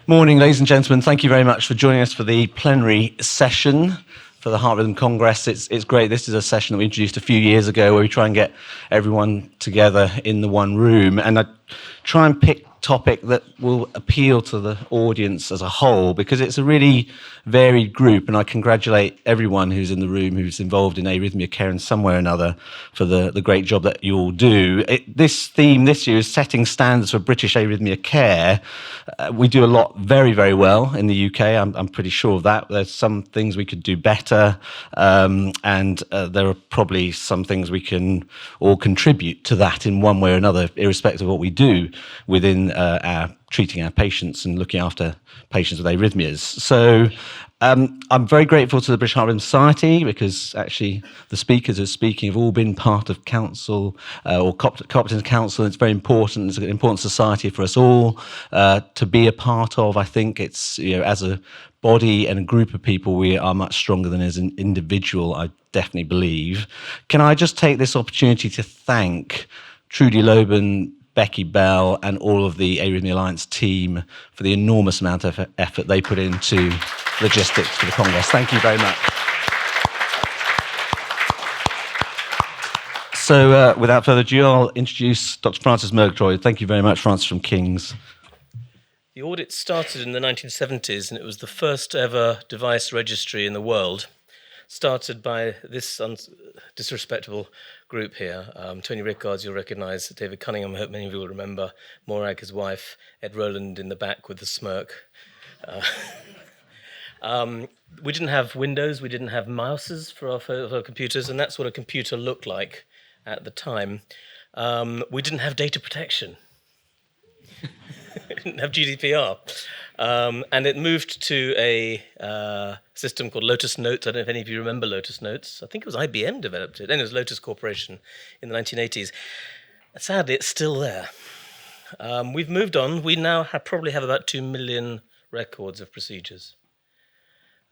Morning, ladies and gentlemen. Thank you very much for joining us for the plenary session for the Heart Rhythm Congress. It's great. This is a session that we introduced a few years ago where we try and get everyone together in the one room. And I try and pick topic that will appeal to the audience as a whole, because it's a really varied group, and I congratulate everyone who's in the room who's involved in arrhythmia care in some way or another for the great job that you all do. This theme this year is setting standards for British arrhythmia care. We do a lot very, very well in the UK. I'm pretty sure of that. There's some things we could do better, and there are probably some things we can all contribute to that in one way or another, irrespective of what we do within treating our patients and looking after patients with arrhythmias. So I'm very grateful to the British Heart Rhythm Society, because actually the speakers who are speaking have all been part of council or Completeness Council. It's very important. It's an important society for us all to be a part of. I think it's, as a body and a group of people, we are much stronger than as an individual, I definitely believe. Can I just take this opportunity to thank Trudy Loban, Becky Bell, and all of the Arrhythmia Alliance team for the enormous amount of effort they put into logistics for the Congress. Thank you very much. So without further ado, I'll introduce Dr Francis Murgatroyd. Thank you very much, Francis from King's. The audit started in the 1970s, and it was the first ever device registry in the world, started by this disrespectable group here. Tony Rickards, you'll recognise. David Cunningham, I hope many of you will remember. Morag, his wife. Ed Rowland in the back with the smirk. We didn't have windows, we didn't have mouses for our computers, and that's what a computer looked like at the time. We didn't have data protection. We didn't have GDPR. And it moved to a system called Lotus Notes. I don't know if any of you remember Lotus Notes. I think it was IBM developed it. And it was Lotus Corporation in the 1980s. Sadly, it's still there. We've moved on. We now probably have about 2 million records of procedures.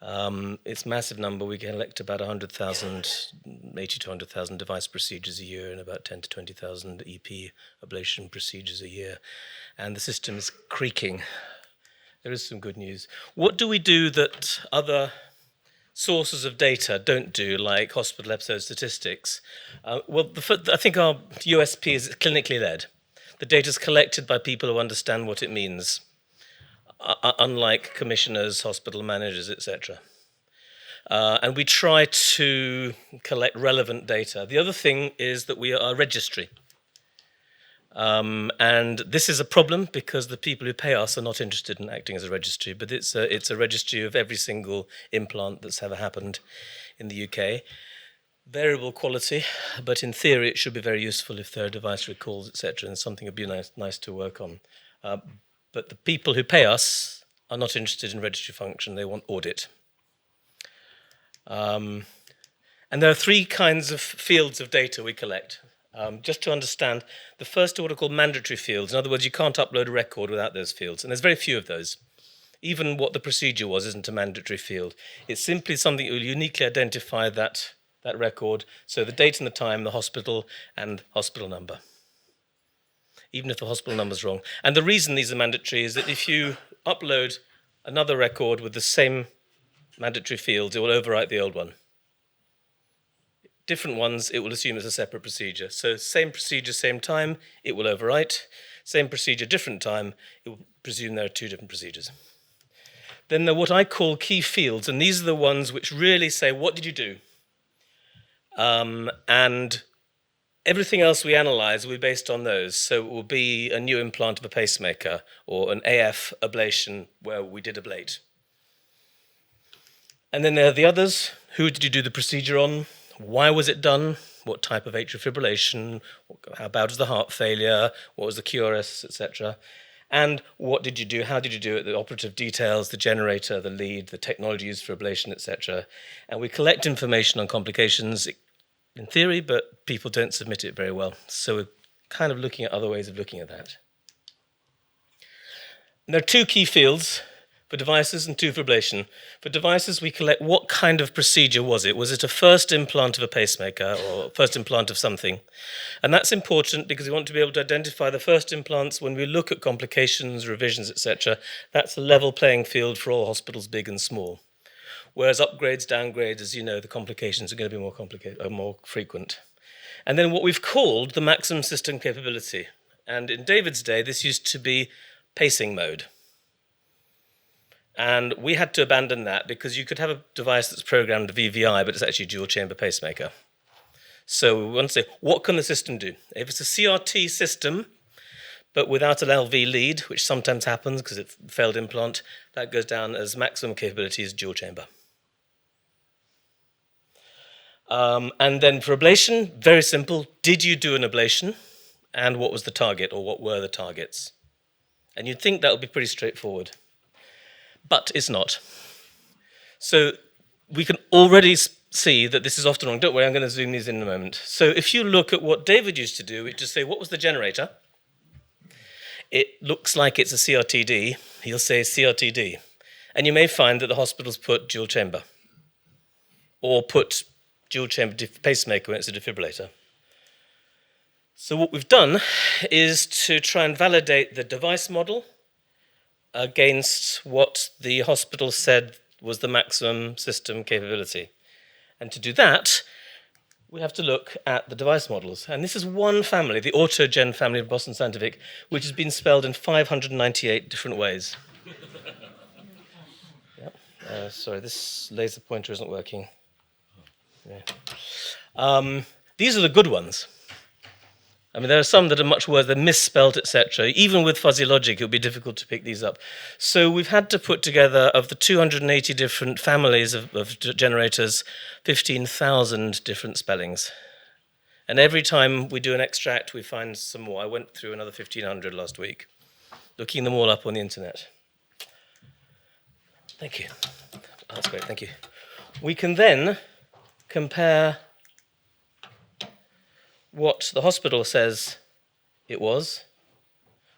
It's a massive number. We collect about 100,000, 80 to 100,000 device procedures a year and about 10 to 20,000 EP ablation procedures a year. And the system is creaking. There is some good news. What do we do that other sources of data don't do, like hospital episode statistics? I think our USP is clinically led. The data is collected by people who understand what it means, unlike commissioners, hospital managers, etc. And we try to collect relevant data. The other thing is that we are a registry. And this is a problem because the people who pay us are not interested in acting as a registry, but it's a registry of every single implant that's ever happened in the UK. Variable quality, but in theory it should be very useful if there are device recalls, etc., and something would be nice to work on. But the people who pay us are not interested in registry function, they want audit. And there are three kinds of fields of data we collect. Just to understand, the first are what are called mandatory fields. In other words, you can't upload a record without those fields, and there's very few of those. Even what the procedure was isn't a mandatory field. It's simply something that will uniquely identify that record, so the date and the time, the hospital, and hospital number, even if the hospital number's wrong. And the reason these are mandatory is that if you upload another record with the same mandatory fields, it will overwrite the old one. Different ones, it will assume it's a separate procedure. So same procedure, same time, it will overwrite. Same procedure, different time, it will presume there are two different procedures. Then there are what I call key fields, and these are the ones which really say, what did you do? And everything else we analyze will be based on those. So it will be a new implant of a pacemaker or an AF ablation where we did ablate. And then there are the others. Who did you do the procedure on? Why was it done? What type of atrial fibrillation? How bad was the heart failure? What was the QRS, etc.? And what did you do? How did you do it? The operative details, the generator, the lead, the technology used for ablation, etc. And we collect information on complications in theory, but people don't submit it very well. So we're kind of looking at other ways of looking at that. And there are two key fields. for devices and 2 for ablation. For devices, we collect what kind of procedure was it? Was it a first implant of a pacemaker or first implant of something? And that's important because we want to be able to identify the first implants when we look at complications, revisions, etc. That's a level playing field for all hospitals, big and small. Whereas upgrades, downgrades, as you know, the complications are going to be more complicated, more frequent. And then what we've called the maximum system capability. And in David's day, this used to be pacing mode. And we had to abandon that because you could have a device that's programmed VVI, but it's actually a dual chamber pacemaker. So we want to say, what can the system do? If it's a CRT system, but without an LV lead, which sometimes happens because it's a failed implant, that goes down as maximum capability as dual chamber. And then for ablation, very simple. Did you do an ablation? And what was the target, or what were the targets? And you'd think that would be pretty straightforward. But it's not. So we can already see that this is often wrong. Don't worry, I'm going to zoom these in a moment. So if you look at what David used to do, he'd just say, what was the generator? It looks like it's a CRTD. He'll say CRTD. And you may find that the hospitals put dual chamber, or put dual chamber pacemaker when it's a defibrillator. So what we've done is to try and validate the device model against what the hospital said was the maximum system capability. And to do that, we have to look at the device models. And this is one family, the Autogen family of Boston Scientific, which has been spelled in 598 different ways. Yep. Sorry, this laser pointer isn't working. Yeah. These are the good ones. I mean, there are some that are much worse, they're misspelled, etc. Even with fuzzy logic, it would be difficult to pick these up. So we've had to put together, of the 280 different families of generators, 15,000 different spellings. And every time we do an extract, we find some more. I went through another 1,500 last week, looking them all up on the internet. Thank you. Oh, that's great, thank you. We can then compare what the hospital says it was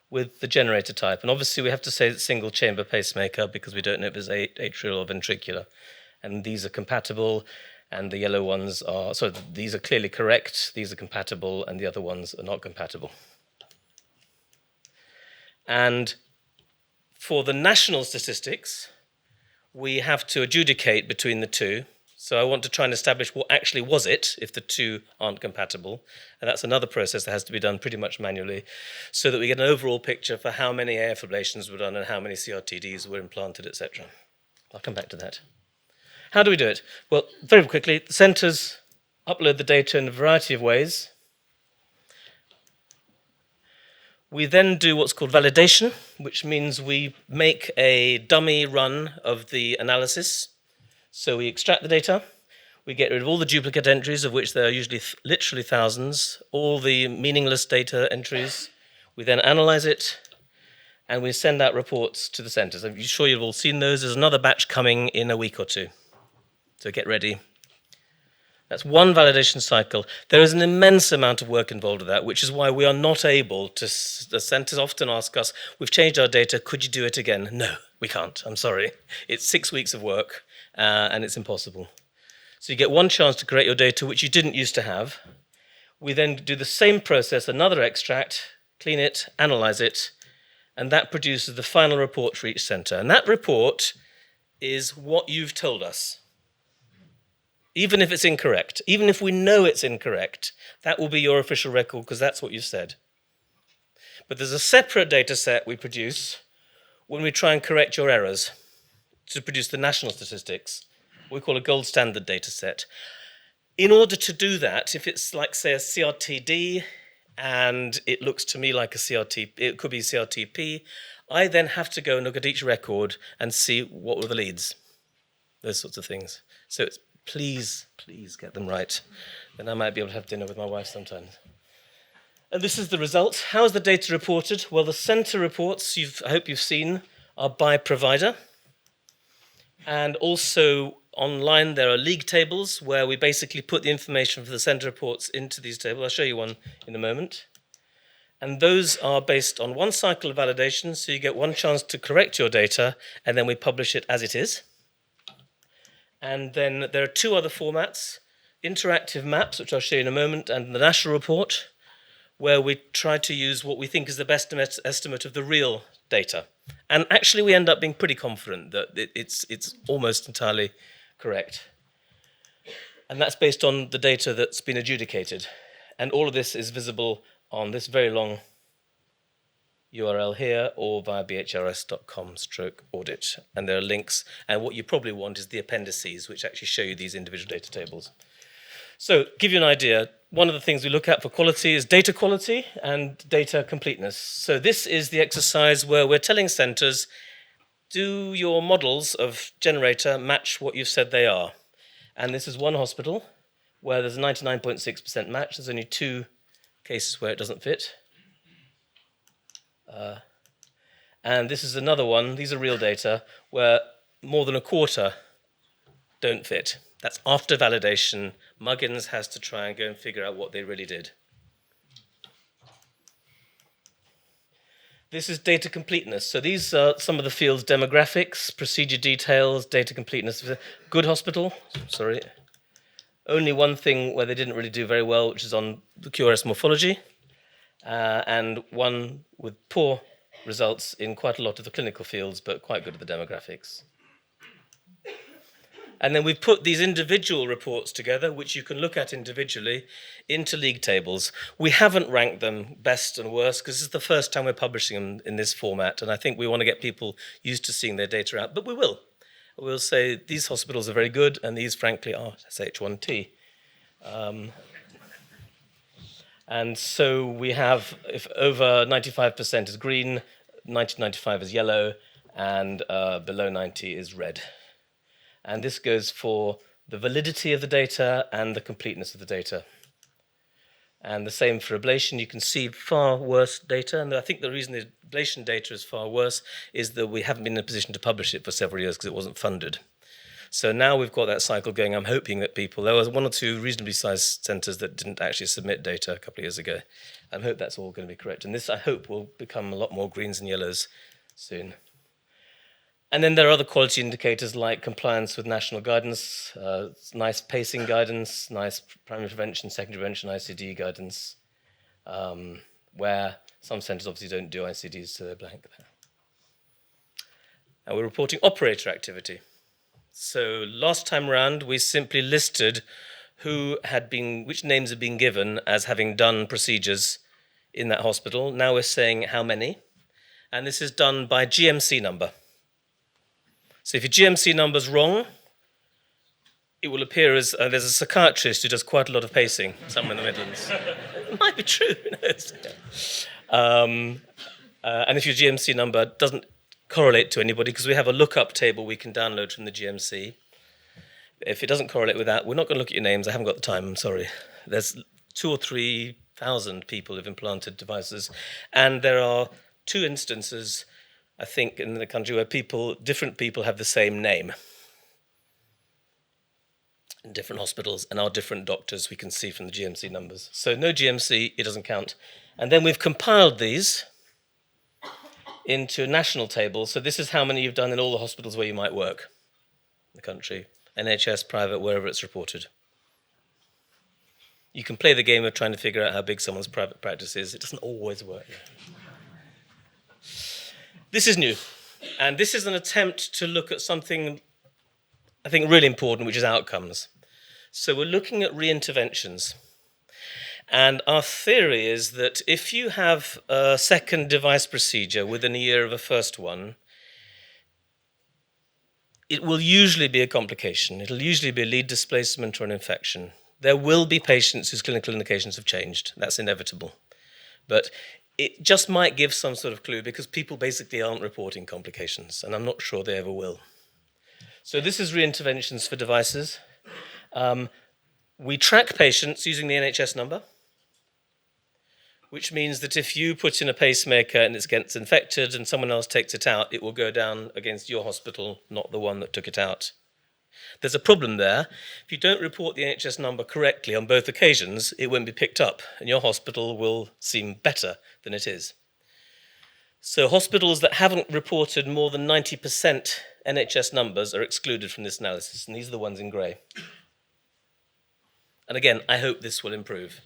with the generator type. And obviously we have to say it's single chamber pacemaker because we don't know if it's atrial or ventricular. And these are compatible, and the yellow ones are, so these are clearly correct, these are compatible, and the other ones are not compatible. And for the national statistics, we have to adjudicate between the two. So I want to try and establish what actually was it if the two aren't compatible. And that's another process that has to be done pretty much manually so that we get an overall picture for how many AF ablations were done and how many CRTDs were implanted, etc. I'll come back to that. How do we do it? Well, very quickly, the centres upload the data in a variety of ways. We then do what's called validation, which means we make a dummy run of the analysis. So we extract the data, we get rid of all the duplicate entries, of which there are usually literally thousands, all the meaningless data entries. We then analyze it, and we send out reports to the centres. I'm sure you've all seen those. There's another batch coming in a week or two. So get ready. That's one validation cycle. There is an immense amount of work involved with that, which is why we are not able to, the centres often ask us, we've changed our data, could you do it again? No, we can't, I'm sorry. It's 6 weeks of work. And it's impossible. So you get one chance to correct your data, which you didn't used to have. We then do the same process, another extract, clean it, analyze it, and that produces the final report for each centre. And that report is what you've told us. Even if it's incorrect, even if we know it's incorrect, that will be your official record because that's what you said. But there's a separate data set we produce when we try and correct your errors, to produce the national statistics, what we call a gold standard data set. In order to do that, if it's like, say, a CRTD, and it looks to me like a CRT, it could be CRTP, I then have to go and look at each record and see what were the leads, those sorts of things. So it's, please get them right. Then I might be able to have dinner with my wife sometimes. And this is the result. How is the data reported? Well, the centre reports, I hope you've seen, are by provider. And also online there are league tables where we basically put the information for the centre reports into these tables. I'll show you one in a moment. And those are based on one cycle of validation, so you get one chance to correct your data, and then we publish it as it is. And then there are two other formats, interactive maps, which I'll show you in a moment, and the national report, where we try to use what we think is the best estimate of the real data. And actually we end up being pretty confident that it's almost entirely correct. And that's based on the data that's been adjudicated. And all of this is visible on this very long URL here or via bhrs.com/audit. And there are links. And what you probably want is the appendices, which actually show you these individual data tables. So, give you an idea, one of the things we look at for quality is data quality and data completeness. So this is the exercise where we're telling centres, do your models of generator match what you've said they are? And this is one hospital where there's a 99.6% match. There's only 2 cases where it doesn't fit. And this is another one, these are real data, where more than a quarter don't fit. That's after validation. Muggins has to try and go and figure out what they really did. This is data completeness. So these are some of the fields: demographics, procedure details, data completeness. Good hospital, sorry. Only one thing where they didn't really do very well, which is on the QRS morphology, and one with poor results in quite a lot of the clinical fields, but quite good at the demographics. And then we've put these individual reports together, which you can look at individually, into league tables. We haven't ranked them best and worst, because this is the first time we're publishing them in this format, and I think we want to get people used to seeing their data out, but we will. We'll say these hospitals are very good, and these, frankly, are SH1T. And so we have, if over 95% is green, 90-95 is yellow, and below 90 is red. And this goes for the validity of the data and the completeness of the data. And the same for ablation. You can see far worse data, and I think the reason the ablation data is far worse is that we haven't been in a position to publish it for several years because it wasn't funded. So now we've got that cycle going. I'm hoping that there was 1 or 2 reasonably sized centres that didn't actually submit data a couple of years ago. I hope that's all going to be correct. And this, I hope, will become a lot more greens and yellows soon. And then there are other quality indicators like compliance with national guidance, nice pacing guidance, nice primary prevention, secondary prevention, ICD guidance, where some centres obviously don't do ICDs, so they're blank there. And we're reporting operator activity. So last time round, we simply listed which names had been given as having done procedures in that hospital. Now we're saying how many. And this is done by GMC number. So if your GMC number's wrong, it will appear as there's a psychiatrist who does quite a lot of pacing somewhere in the Midlands. It might be true, who knows? And if your GMC number doesn't correlate to anybody, because we have a lookup table we can download from the GMC. If it doesn't correlate with that, we're not going to look at your names. I haven't got the time, I'm sorry. There's 2,000 or 3,000 people who've implanted devices, and there are 2 instances, I think, in the country where different people have the same name in different hospitals and are different doctors, we can see from the GMC numbers. So no GMC, it doesn't count. And then we've compiled these into a national table. So this is how many you've done in all the hospitals where you might work in the country, NHS, private, wherever it's reported. You can play the game of trying to figure out how big someone's private practice is. It doesn't always work. This is new, and this is an attempt to look at something I think really important, which is outcomes. So we're looking at re-interventions. And our theory is that if you have a second device procedure within a year of a first one, it will usually be a complication. It'll usually be a lead displacement or an infection. There will be patients whose clinical indications have changed. That's inevitable. But it just might give some sort of clue because people basically aren't reporting complications, and I'm not sure they ever will. So this is re-interventions for devices. We track patients using the NHS number, which means that if you put in a pacemaker and it gets infected and someone else takes it out, it will go down against your hospital, not the one that took it out. There's a problem there. If you don't report the NHS number correctly on both occasions, it won't be picked up, and your hospital will seem better than it is. So hospitals that haven't reported more than 90% NHS numbers are excluded from this analysis, and these are the ones in grey. And again, I hope this will improve.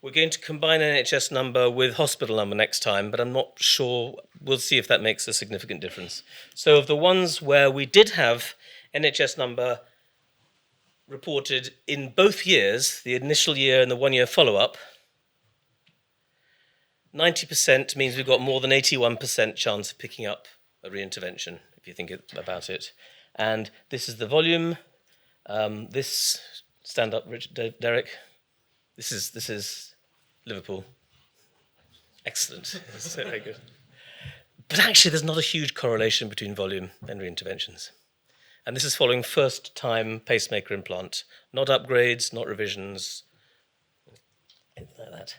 We're going to combine NHS number with hospital number next time, but I'm not sure. We'll see if that makes a significant difference. So of the ones where we did have NHS number reported in both years, the initial year and the 1 year follow-up, 90% means we've got more than 81% chance of picking up a reintervention, if you think about it. And this is the volume. This, stand up, Derick. This is Liverpool. Excellent. Very good. But actually, there's not a huge correlation between volume and reinterventions. And this is following first-time pacemaker implant. Not upgrades, not revisions, anything like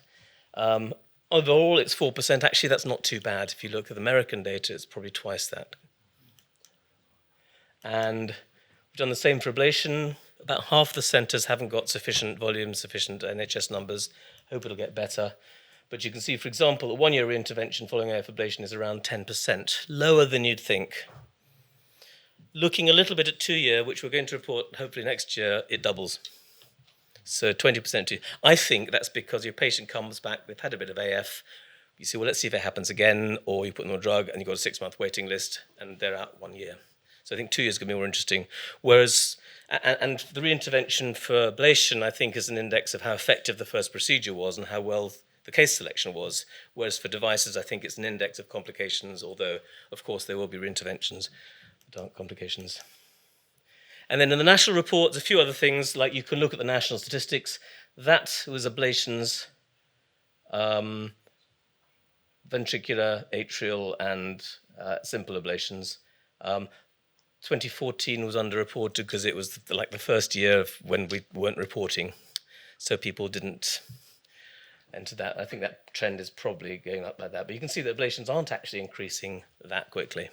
that. Overall, it's 4%. Actually, that's not too bad. If you look at the American data, it's probably twice that. And we've done the same for ablation. About half the centres haven't got sufficient volume, sufficient NHS numbers. Hope it'll get better. But you can see, for example, a 1 year reintervention following AF ablation is around 10%, lower than you'd think. Looking a little bit at 2 year, which we're going to report hopefully next year, it doubles. So 20% too. I think that's because your patient comes back, they've had a bit of AF, you say, well, let's see if it happens again, or you put them on a drug and you've got a 6-month waiting list and they're out 1 year. So I think 2 years is going to be more interesting. Whereas, and the reintervention for ablation, I think, is an index of how effective the first procedure was and how well the case selection was. Whereas for devices, I think it's an index of complications, although, of course, there will be reinterventions, but aren't complications. And then in the national report, there's a few other things, like you can look at the national statistics. That was ablations, ventricular, atrial, and simple ablations. 2014 was underreported because it was like the first year when we weren't reporting. So people didn't enter that. I think that trend is probably going up like that. But you can see that ablations aren't actually increasing that quickly,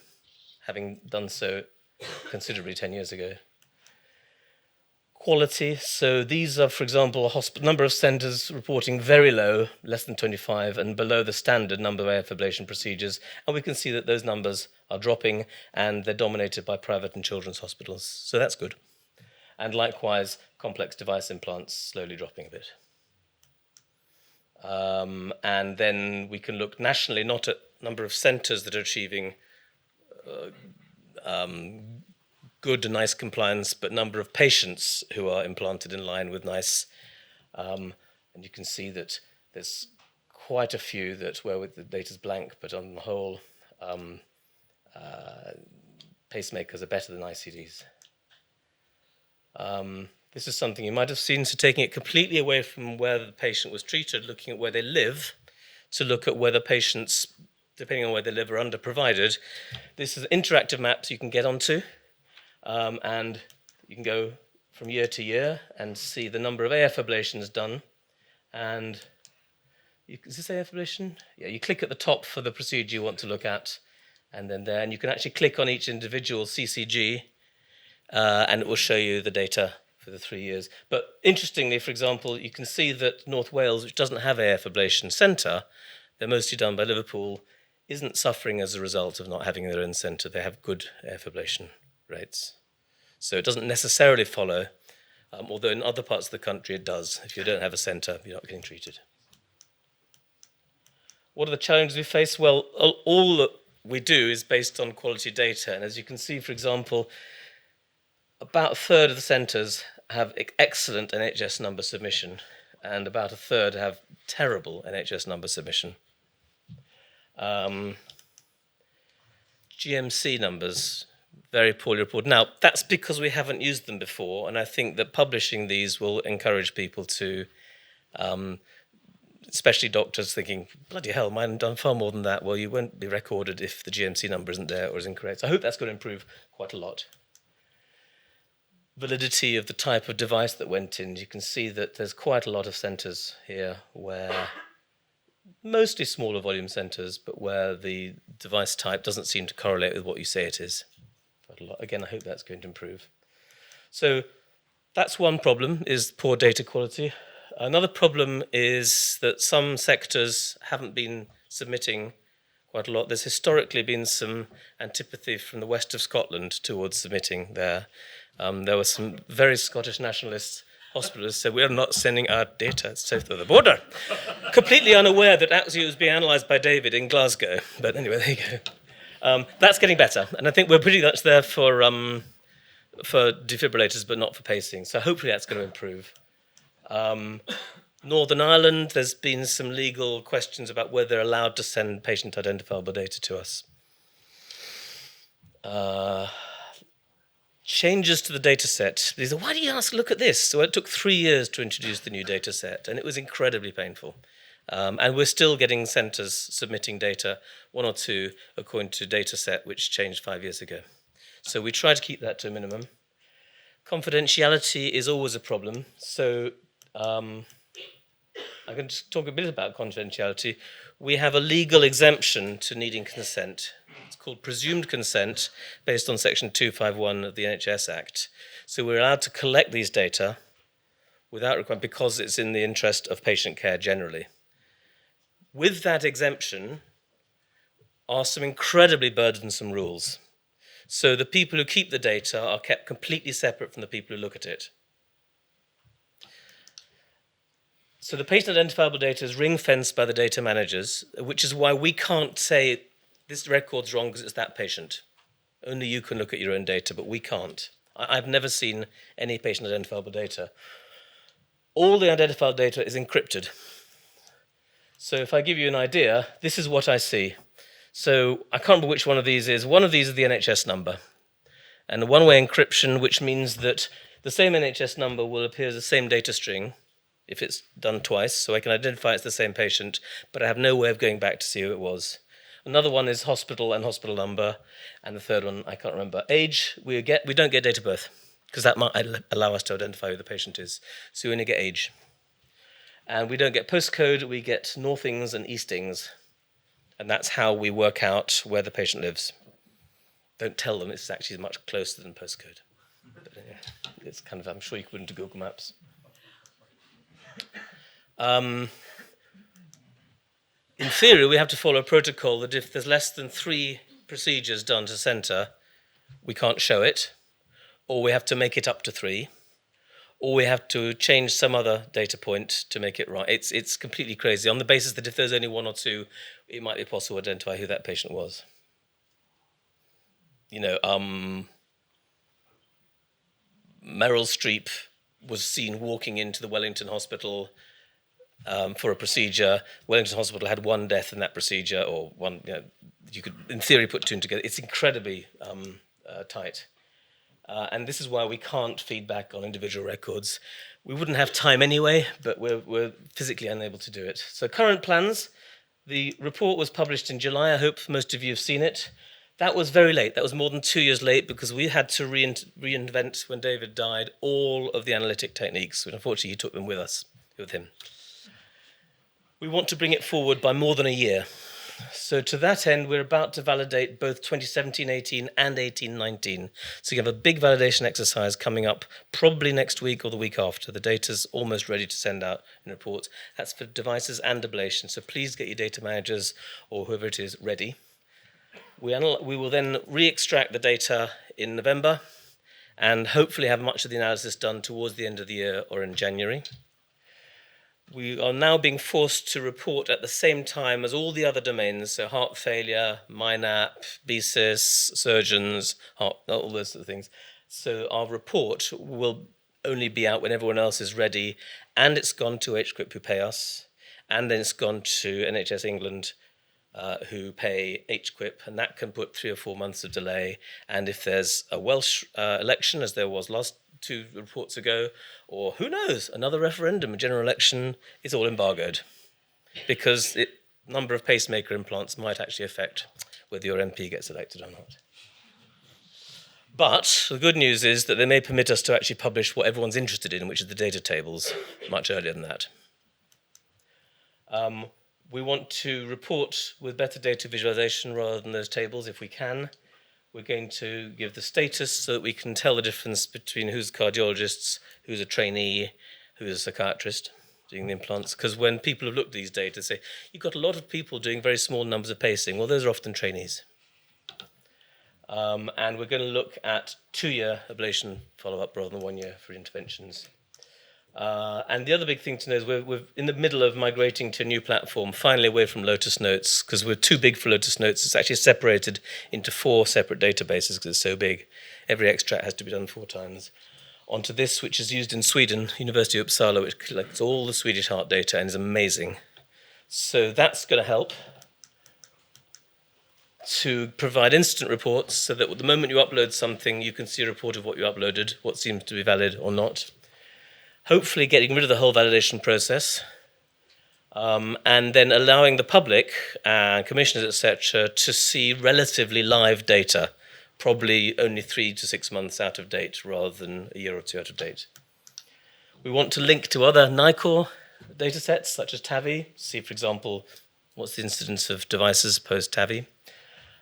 having done so considerably 10 years ago. Quality, so these are, for example, a number of centres reporting very low, less than 25, and below the standard number of AF ablation procedures. And we can see that those numbers are dropping, and they're dominated by private and children's hospitals. So that's good. And likewise, complex device implants slowly dropping a bit. And then we can look nationally, not at number of centres that are achieving good and nice compliance, but number of patients who are implanted in line with nice. And you can see that there's quite a few that where the data's blank, but on the whole, pacemakers are better than ICDs. This is something you might have seen, so taking it completely away from where the patient was treated, looking at where they live, to look at whether patients, depending on where they live, are under-provided. This is interactive maps you can get onto. And you can go from year to year and see the number of AF ablations done. And is this AF ablation? Yeah, you click at the top for the procedure you want to look at, and then there, and you can actually click on each individual CCG, and it will show you the data for the 3 years. But interestingly, for example, you can see that North Wales, which doesn't have AF ablation centre, they're mostly done by Liverpool, isn't suffering as a result of not having their own centre. They have good AF ablation rates. So it doesn't necessarily follow, although in other parts of the country it does. If you don't have a centre, you're not getting treated. What are the challenges we face? Well, all that we do is based on quality data. And as you can see, for example, about a third of the centres have excellent NHS number submission, and about a third have terrible NHS number submission. GMC numbers, very poorly reported. Now, that's because we haven't used them before, and I think that publishing these will encourage people to, especially doctors thinking, bloody hell, mine have done far more than that. Well, you won't be recorded if the GMC number isn't there or is incorrect. So I hope that's going to improve quite a lot. Validity of the type of device that went in. You can see that there's quite a lot of centres here where, mostly smaller volume centres, but where the device type doesn't seem to correlate with what you say it is. Quite a lot. Again, I hope that's going to improve. So that's one problem, is poor data quality. Another problem is that some sectors haven't been submitting quite a lot. There's historically been some antipathy from the west of Scotland towards submitting there. There were some very Scottish nationalist hospitalists said, we're not sending our data south of the border. Completely unaware that actually it was being analysed by David in Glasgow. But anyway, there you go. That's getting better. And I think we're pretty much there for defibrillators, but not for pacing. So hopefully that's going to improve. Northern Ireland, there's been some legal questions about whether they're allowed to send patient identifiable data to us. Changes to the data set. They said, why do you look at this? So it took 3 years to introduce the new data set, and it was incredibly painful. And we're still getting centres submitting data, 1 or 2, according to data set, which changed 5 years ago. So we try to keep that to a minimum. Confidentiality is always a problem. So I'm going to talk a bit about confidentiality. We have a legal exemption to needing consent. It's called presumed consent based on section 251 of the NHS Act. So we're allowed to collect these data without requirement because it's in the interest of patient care generally. With that exemption are some incredibly burdensome rules. So the people who keep the data are kept completely separate from the people who look at it. So the patient identifiable data is ring-fenced by the data managers, which is why we can't say this record's wrong because it's that patient. Only you can look at your own data, but we can't. I've never seen any patient identifiable data. All the identifiable data is encrypted. So if I give you an idea, this is what I see. So I can't remember which one of these is. One of these is the NHS number. And a one-way encryption, which means that the same NHS number will appear as the same data string if it's done twice, so I can identify it's the same patient, but I have no way of going back to see who it was. Another one is hospital and hospital number, and the third one, I can't remember. Age, we don't get date of birth, because that might allow us to identify who the patient is. So we only get age. And we don't get postcode, we get northings and eastings, and that's how we work out where the patient lives. Don't tell them it's actually much closer than postcode. But, it's kind of, I'm sure you could put into Google Maps. In theory, we have to follow a protocol that if there's less than 3 procedures done to centre, we can't show it, or we have to make it up to 3, or we have to change some other data point to make it right. It's completely crazy, on the basis that if there's only 1 or 2, it might be possible to identify who that patient was. You know, Meryl Streep was seen walking into the Wellington Hospital for a procedure. Wellington Hospital had 1 death in that procedure, or one, you could, in theory, put 2 together. It's incredibly tight. And this is why we can't feed back on individual records. We wouldn't have time anyway, but we're physically unable to do it. So current plans, the report was published in July. I hope most of you have seen it. That was very late. That was more than 2 years late because we had to reinvent, when David died, all of the analytic techniques, which unfortunately he took them with him. We want to bring it forward by more than a year. So to that end, we're about to validate both 2017-18 and 18-19. So you have a big validation exercise coming up probably next week or the week after. The data's almost ready to send out in reports. That's for devices and ablation. So please get your data managers or whoever it is ready. We will then re-extract the data in November and hopefully have much of the analysis done towards the end of the year or in January. We are now being forced to report at the same time as all the other domains, so heart failure, MINAP, BSIS, surgeons, all those sort of things. So our report will only be out when everyone else is ready, and it's gone to HQIP who pay us, and then it's gone to NHS England who pay HQIP, and that can put 3 or 4 months of delay. And if there's a Welsh election, as there was last 2 reports ago, or who knows, another referendum, a general election, it's all embargoed because the number of pacemaker implants might actually affect whether your MP gets elected or not. But the good news is that they may permit us to actually publish what everyone's interested in, which is the data tables, much earlier than that. We want to report with better data visualization rather than those tables if we can. We're going to give the status so that we can tell the difference between who's cardiologists, who's a trainee, who's a psychiatrist doing the implants. Because when people have looked at these data, say, you've got a lot of people doing very small numbers of pacing. Well, those are often trainees. And we're going to look at 2-year ablation follow-up rather than 1 year for interventions. And the other big thing to know is we're in the middle of migrating to a new platform, finally away from Lotus Notes, because we're too big for Lotus Notes. It's actually separated into 4 separate databases because it's so big. Every extract has to be done 4 times. Onto this, which is used in Sweden, University of Uppsala, which collects all the Swedish heart data and is amazing. So that's going to help to provide instant reports so that the moment you upload something, you can see a report of what you uploaded, what seems to be valid or not. Hopefully getting rid of the whole validation process, and then allowing the public and commissioners, etc., to see relatively live data, probably only 3 to 6 months out of date rather than a year or 2 out of date. We want to link to other NICOR data sets, such as TAVI, see, for example, what's the incidence of devices post-TAVI,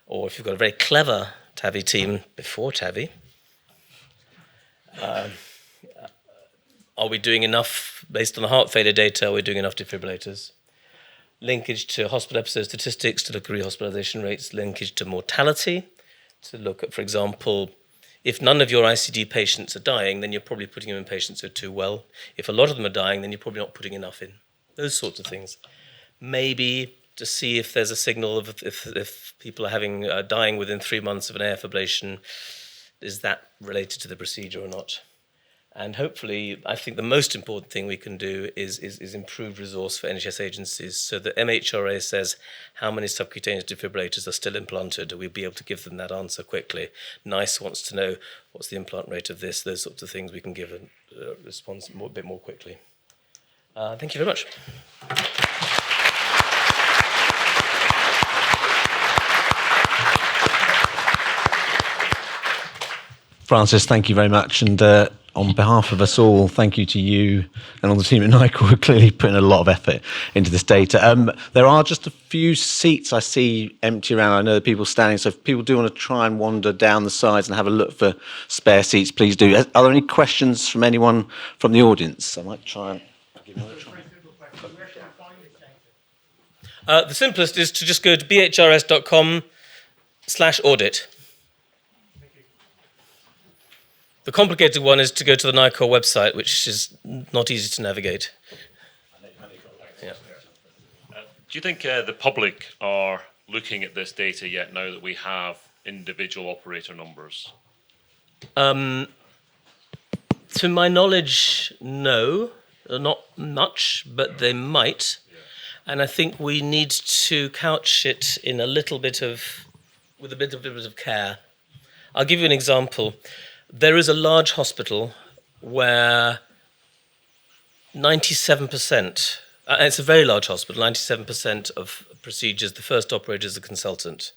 or if you've got a very clever TAVI team before TAVI, are we doing enough, based on the heart failure data, are we doing enough defibrillators? Linkage to hospital episode statistics to look at rehospitalization rates, linkage to mortality, to look at, for example, if none of your ICD patients are dying, then you're probably putting them in patients who are too well. If a lot of them are dying, then you're probably not putting enough in. Those sorts of things. Maybe to see if there's a signal of if people are dying within 3 months of an AF ablation, is that related to the procedure or not? And hopefully, I think the most important thing we can do is improve resource for NHS agencies so that MHRA says how many subcutaneous defibrillators are still implanted. We'll be able to give them that answer quickly. NICE wants to know what's the implant rate of this, those sorts of things. We can give a response a bit more quickly. Thank you very much. Francis, thank you very much. And on behalf of us all, thank you to you and all the team at NICOR who are clearly putting a lot of effort into this data. There are just a few seats I see empty around. I know there are people standing, so if people do want to try and wander down the sides and have a look for spare seats, please do. Are there any questions from anyone from the audience? I might try and give another try. The simplest is to just go to bhrs.com/audit. The complicated one is to go to the NICOR website, which is not easy to navigate. Yeah. Do you think the public are looking at this data yet now that we have individual operator numbers? To my knowledge, no, not much, but they might. And I think we need to couch it in with a bit of care. I'll give you an example. There is a large hospital where 97%, it's a very large hospital, 97% of procedures, the first operator is a consultant.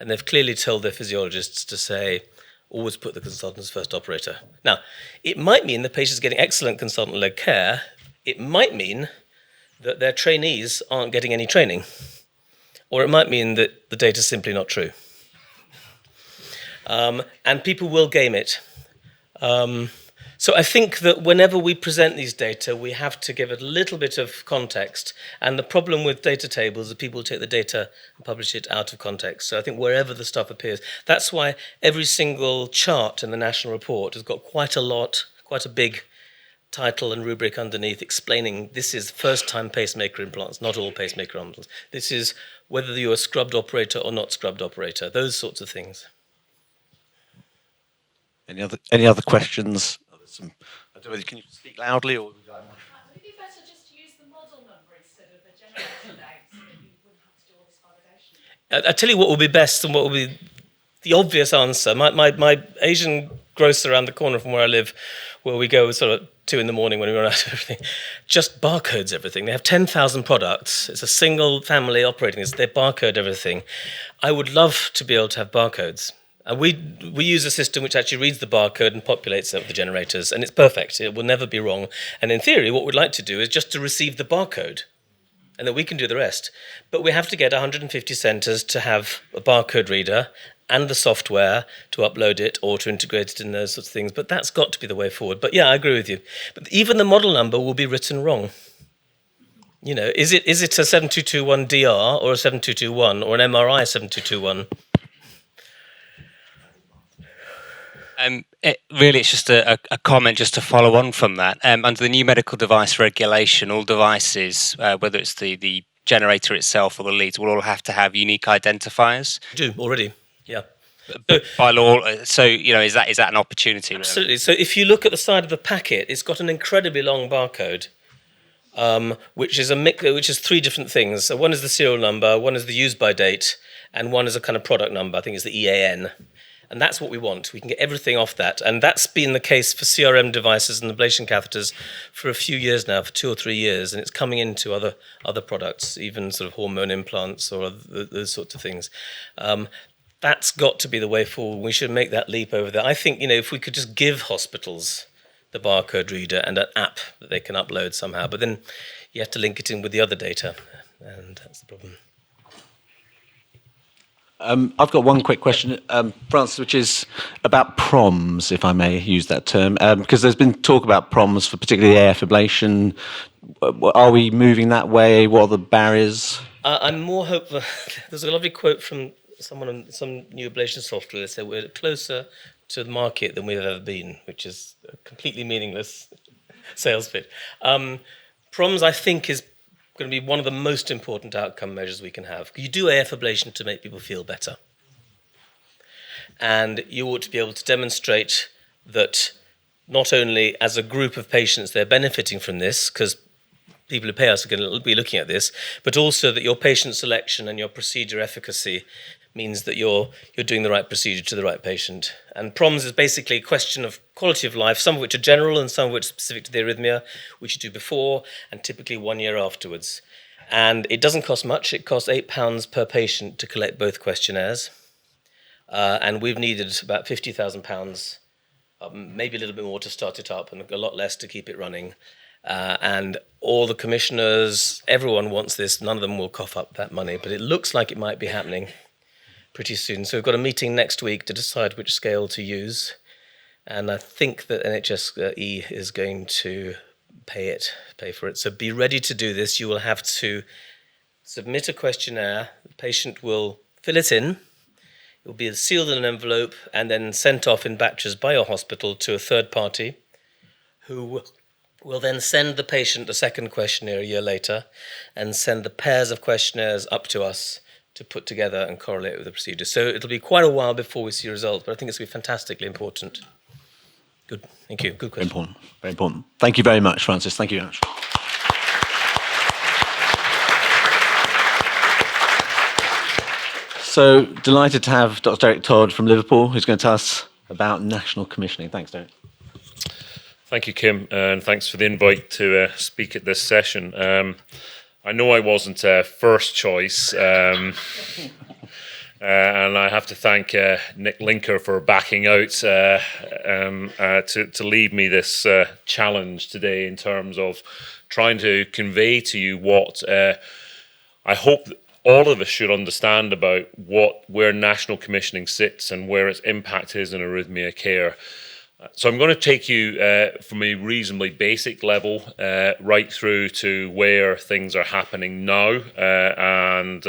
And they've clearly told their physiologists to say, always put the consultant as first operator. Now, it might mean the patient's getting excellent consultant-led care. It might mean that their trainees aren't getting any training. Or it might mean that the data's simply not true. And people will game it. So I think that whenever we present these data, we have to give it a little bit of context. And the problem with data tables is people take the data and publish it out of context. So I think wherever the stuff appears, that's why every single chart in the national report has got quite a big title and rubric underneath explaining this is first-time pacemaker implants, not all pacemaker implants. This is whether you're a scrubbed operator or not scrubbed operator, those sorts of things. Any other questions? I don't know whether can you speak loudly or? Would it be better just to use the model number instead of the generator date so that you wouldn't have to do all this validation? I'll tell you what will be best and what will be the obvious answer. My Asian grocer around the corner from where I live, where we go sort of 2 a.m. when we run out of everything, just barcodes everything. They have 10,000 products. It's a single family operating this. They barcode everything. I would love to be able to have barcodes. And we use a system which actually reads the barcode and populates it with the generators, and it's perfect. It will never be wrong. And in theory, what we'd like to do is just to receive the barcode, and then we can do the rest. But we have to get 150 centres to have a barcode reader and the software to upload it or to integrate it in those sorts of things. But that's got to be the way forward. But yeah, I agree with you. But even the model number will be written wrong. You know, is it a 7221 DR or a 7221 or an MRI 7221? It's just a comment just to follow on from that. Under the new medical device regulation, all devices, whether it's the generator itself or the leads, will all have to have unique identifiers. Do already, yeah. But by law, so is that an opportunity? Absolutely. So if you look at the side of the packet, it's got an incredibly long barcode, which is three different things. So one is the serial number, one is the use by date, and one is a kind of product number. I think it's the EAN. And that's what we want. We can get everything off that. And that's been the case for CRM devices and ablation catheters for a few years now, for 2 or 3 years. And it's coming into other products, even sort of hormone implants or those sorts of things. That's got to be the way forward. We should make that leap over there. I think, if we could just give hospitals the barcode reader and an app that they can upload somehow, but then you have to link it in with the other data. And that's the problem. I've got one quick question, Francis, which is about PROMs, if I may use that term, because there's been talk about PROMs for particularly AF ablation. Are we moving that way? What are the barriers? I'm more hopeful. There's a lovely quote from someone on some new ablation software that said we're closer to the market than we've ever been, which is a completely meaningless sales pitch. PROMs, I think, is going to be one of the most important outcome measures we can have. You do AF ablation to make people feel better. And you ought to be able to demonstrate that not only as a group of patients they're benefiting from this, because people who pay us are going to be looking at this, but also that your patient selection and your procedure efficacy means that you're doing the right procedure to the right patient. And PROMs is basically a question of quality of life, some of which are general and some of which are specific to the arrhythmia, which you do before and typically 1 year afterwards. And it doesn't cost much. It costs £8 per patient to collect both questionnaires. And we've needed about £50,000, maybe a little bit more to start it up and a lot less to keep it running. And all the commissioners, everyone wants this. None of them will cough up that money, but it looks like it might be happening pretty soon. So we've got a meeting next week to decide which scale to use. And I think that NHS-E is going to pay for it. So be ready to do this. You will have to submit a questionnaire. The patient will fill it in. It will be sealed in an envelope and then sent off in batches by your hospital to a third party who will then send the patient a second questionnaire a year later and send the pairs of questionnaires up to us to put together and correlate with the procedure. So it'll be quite a while before we see results, but I think it's going to be fantastically important. Good, thank you. Good question. Very important, very important. Thank you very much, Francis. Thank you very much. So delighted to have Dr. Derick Todd from Liverpool, who's going to tell us about national commissioning. Thanks, Derick. Thank you, Kim, and thanks for the invite to speak at this session. I know I wasn't first choice, and I have to thank Nick Linker for backing out to lead me this challenge today in terms of trying to convey to you what I hope all of us should understand about where national commissioning sits and where its impact is in arrhythmia care. So I'm going to take you from a reasonably basic level right through to where things are happening now and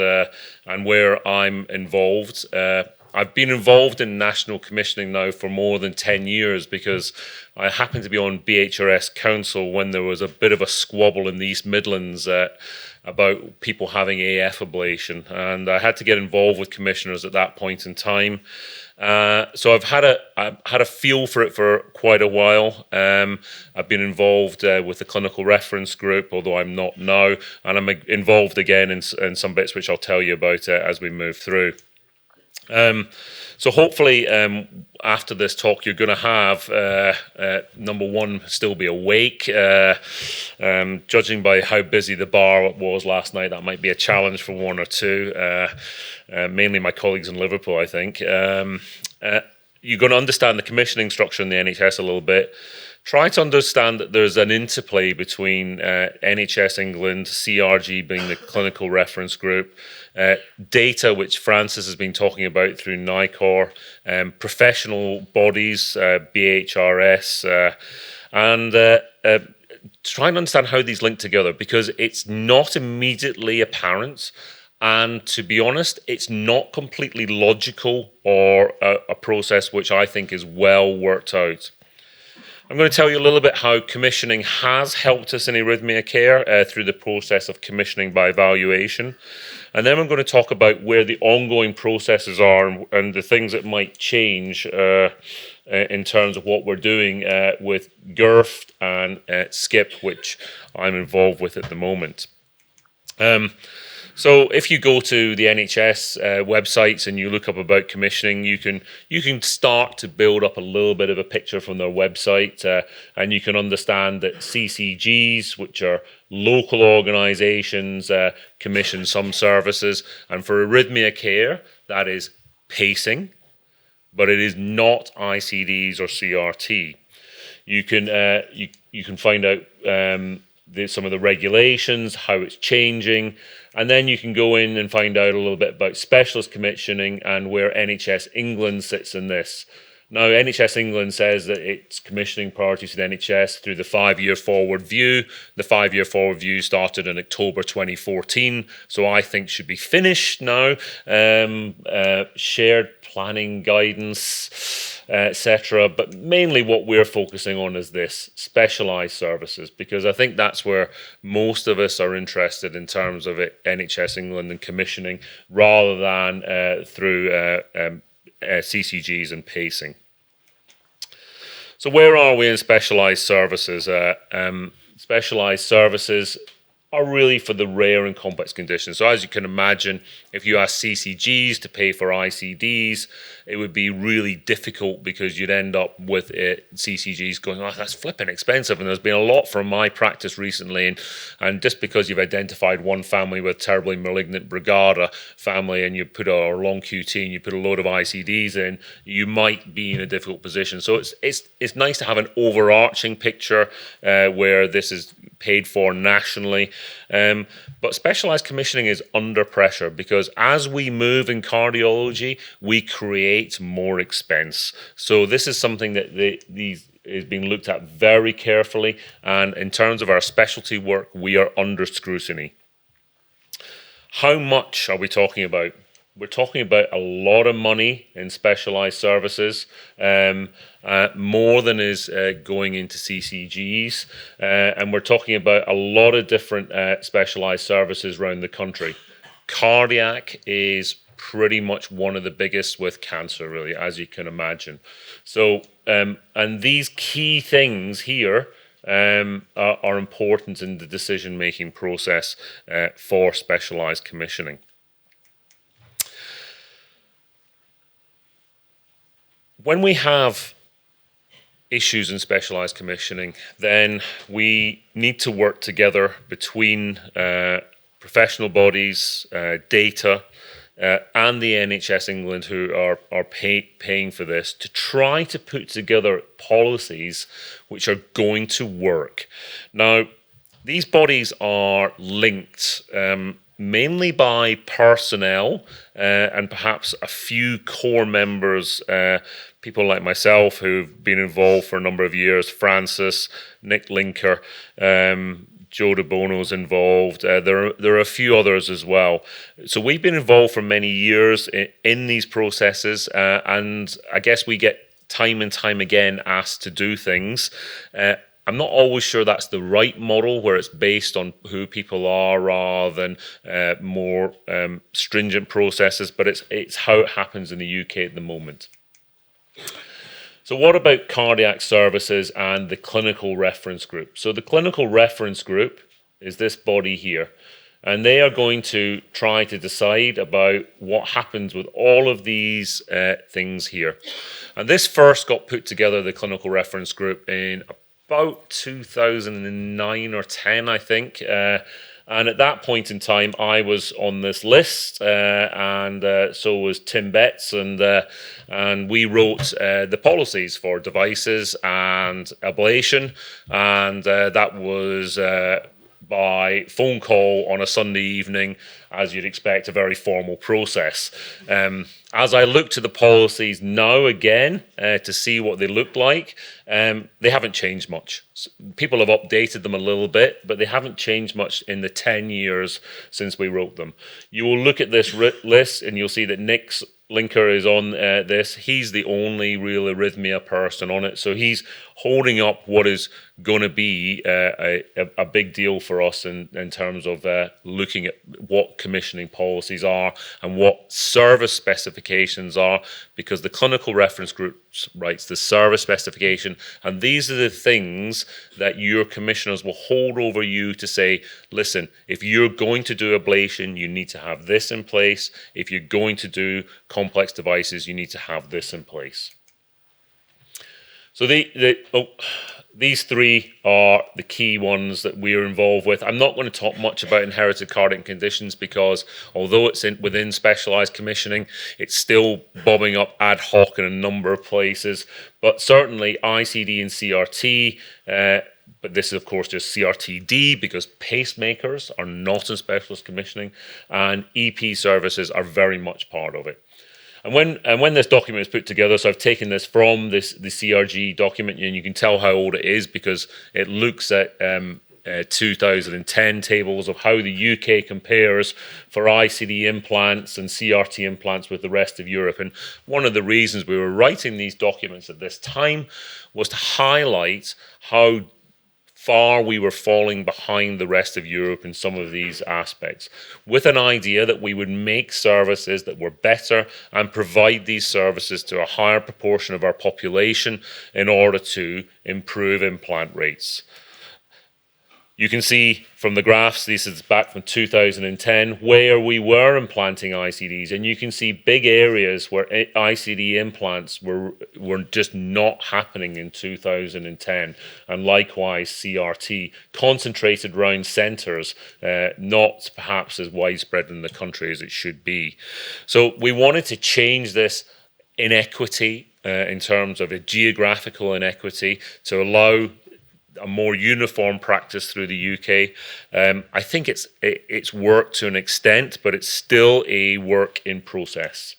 where I'm involved. I've been involved in national commissioning now for more than 10 years because I happened to be on BHRS Council when there was a bit of a squabble in the East Midlands about people having AF ablation, and I had to get involved with commissioners at that point in time. So I've had a feel for it for quite a while. I've been involved with the clinical reference group, although I'm not now, and I'm involved again in some bits which I'll tell you about as we move through. So hopefully after this talk you're going to have, number one, still be awake. Judging by how busy the bar was last night, that might be a challenge for one or two, mainly my colleagues in Liverpool, I think. You're going to understand the commissioning structure in the NHS a little bit. try to understand that there's an interplay between NHS England, CRG being the clinical reference group, data which Francis has been talking about through NICOR, professional bodies, BHRS, and try and understand how these link together, because it's not immediately apparent. And to be honest, it's not completely logical or a process which I think is well worked out. I'm going to tell you a little bit how commissioning has helped us in arrhythmia care through the process of commissioning by evaluation. And then I'm going to talk about where the ongoing processes are and the things that might change in terms of what we're doing with GIRF and SKIP, which I'm involved with at the moment. So if you go to the NHS websites and you look up about commissioning, you can start to build up a little bit of a picture from their website, and you can understand that CCGs, which are local organisations, commission some services, and for arrhythmia care, that is pacing, but it is not ICDs or CRT. You can find out some of the regulations, how it's changing, and then you can go in and find out a little bit about specialist commissioning and where NHS England sits in this. Now, NHS England says that it's commissioning priorities to the NHS through the 5-year forward view. The 5-year forward view started in October 2014, so I think should be finished now. Shared planning guidance, etc. But mainly what we're focusing on is this, specialised services, because I think that's where most of us are interested in terms of NHS England and commissioning, rather than through CCGs and pacing. So where are we in specialised services? Specialised services are really for the rare and complex conditions. So as you can imagine, if you ask CCGs to pay for ICDs, it would be really difficult, because you'd end up with CCGs going, oh, that's flipping expensive. And there's been a lot from my practice recently, and just because you've identified one family with terribly malignant Brugada family, and you put a long QT and you put a load of ICDs in, you might be in a difficult position. So it's nice to have an overarching picture where this is paid for nationally. But specialised commissioning is under pressure, because as we move in cardiology, we create more expense. So this is something that these is being looked at very carefully, and in terms of our specialty work, we are under scrutiny. How much are we talking about? We're talking about a lot of money in specialised services, more than is going into CCGs, and we're talking about a lot of different specialised services around the country. Cardiac is pretty much one of the biggest with cancer, really, as you can imagine. So, and these key things here are important in the decision-making process for specialised commissioning. When we have issues in specialised commissioning, then we need to work together between professional bodies, data, and the NHS England, who are paying for this, to try to put together policies which are going to work. Now, these bodies are linked mainly by personnel and perhaps a few core members, people like myself who've been involved for a number of years, Francis, Nick Linker, Joe De Bono's involved. There are a few others as well. So we've been involved for many years in these processes, and I guess we get time and time again asked to do things. I'm not always sure that's the right model, where it's based on who people are rather than more stringent processes, but it's how it happens in the UK at the moment. So what about cardiac services and the clinical reference group? So the clinical reference group is this body here, and they are going to try to decide about what happens with all of these things here. And this first got put together, the clinical reference group, in about 2009 or 10, I think. And at that point in time, I was on this list, and so was Tim Betts, and we wrote the policies for devices and ablation, and that was by phone call on a Sunday evening, as you'd expect, a very formal process. As I look to the policies now again to see what they look like, they haven't changed much. People have updated them a little bit, but they haven't changed much in the 10 years since we wrote them. You will look at this list and you'll see that Nick's Linker is on this. He's the only real arrhythmia person on it, so he's holding up what is going to be a big deal for us in terms of looking at what commissioning policies are and what service specifications are, because the clinical reference group writes the service specification, and these are the things that your commissioners will hold over you to say, listen, if you're going to do ablation, you need to have this in place. If you're going to do complex devices, you need to have this in place. So these three are the key ones that we're involved with. I'm not going to talk much about inherited cardiac conditions because although it's within specialised commissioning, it's still bobbing up ad hoc in a number of places. But certainly ICD and CRT, but this is of course just CRTD because pacemakers are not in specialist commissioning, and EP services are very much part of it. And when this document is put together, so I've taken this from the CRG document, and you can tell how old it is because it looks at 2010 tables of how the UK compares for ICD implants and CRT implants with the rest of Europe. And one of the reasons we were writing these documents at this time was to highlight how far we were falling behind the rest of Europe in some of these aspects, with an idea that we would make services that were better and provide these services to a higher proportion of our population in order to improve implant rates. You can see from the graphs, this is back from 2010, where we were implanting ICDs, and you can see big areas where ICD implants were just not happening in 2010, and likewise CRT, concentrated around centres, not perhaps as widespread in the country as it should be. So we wanted to change this inequity in terms of a geographical inequity to allow a more uniform practice through the UK. I think it's worked to an extent, but it's still a work in process.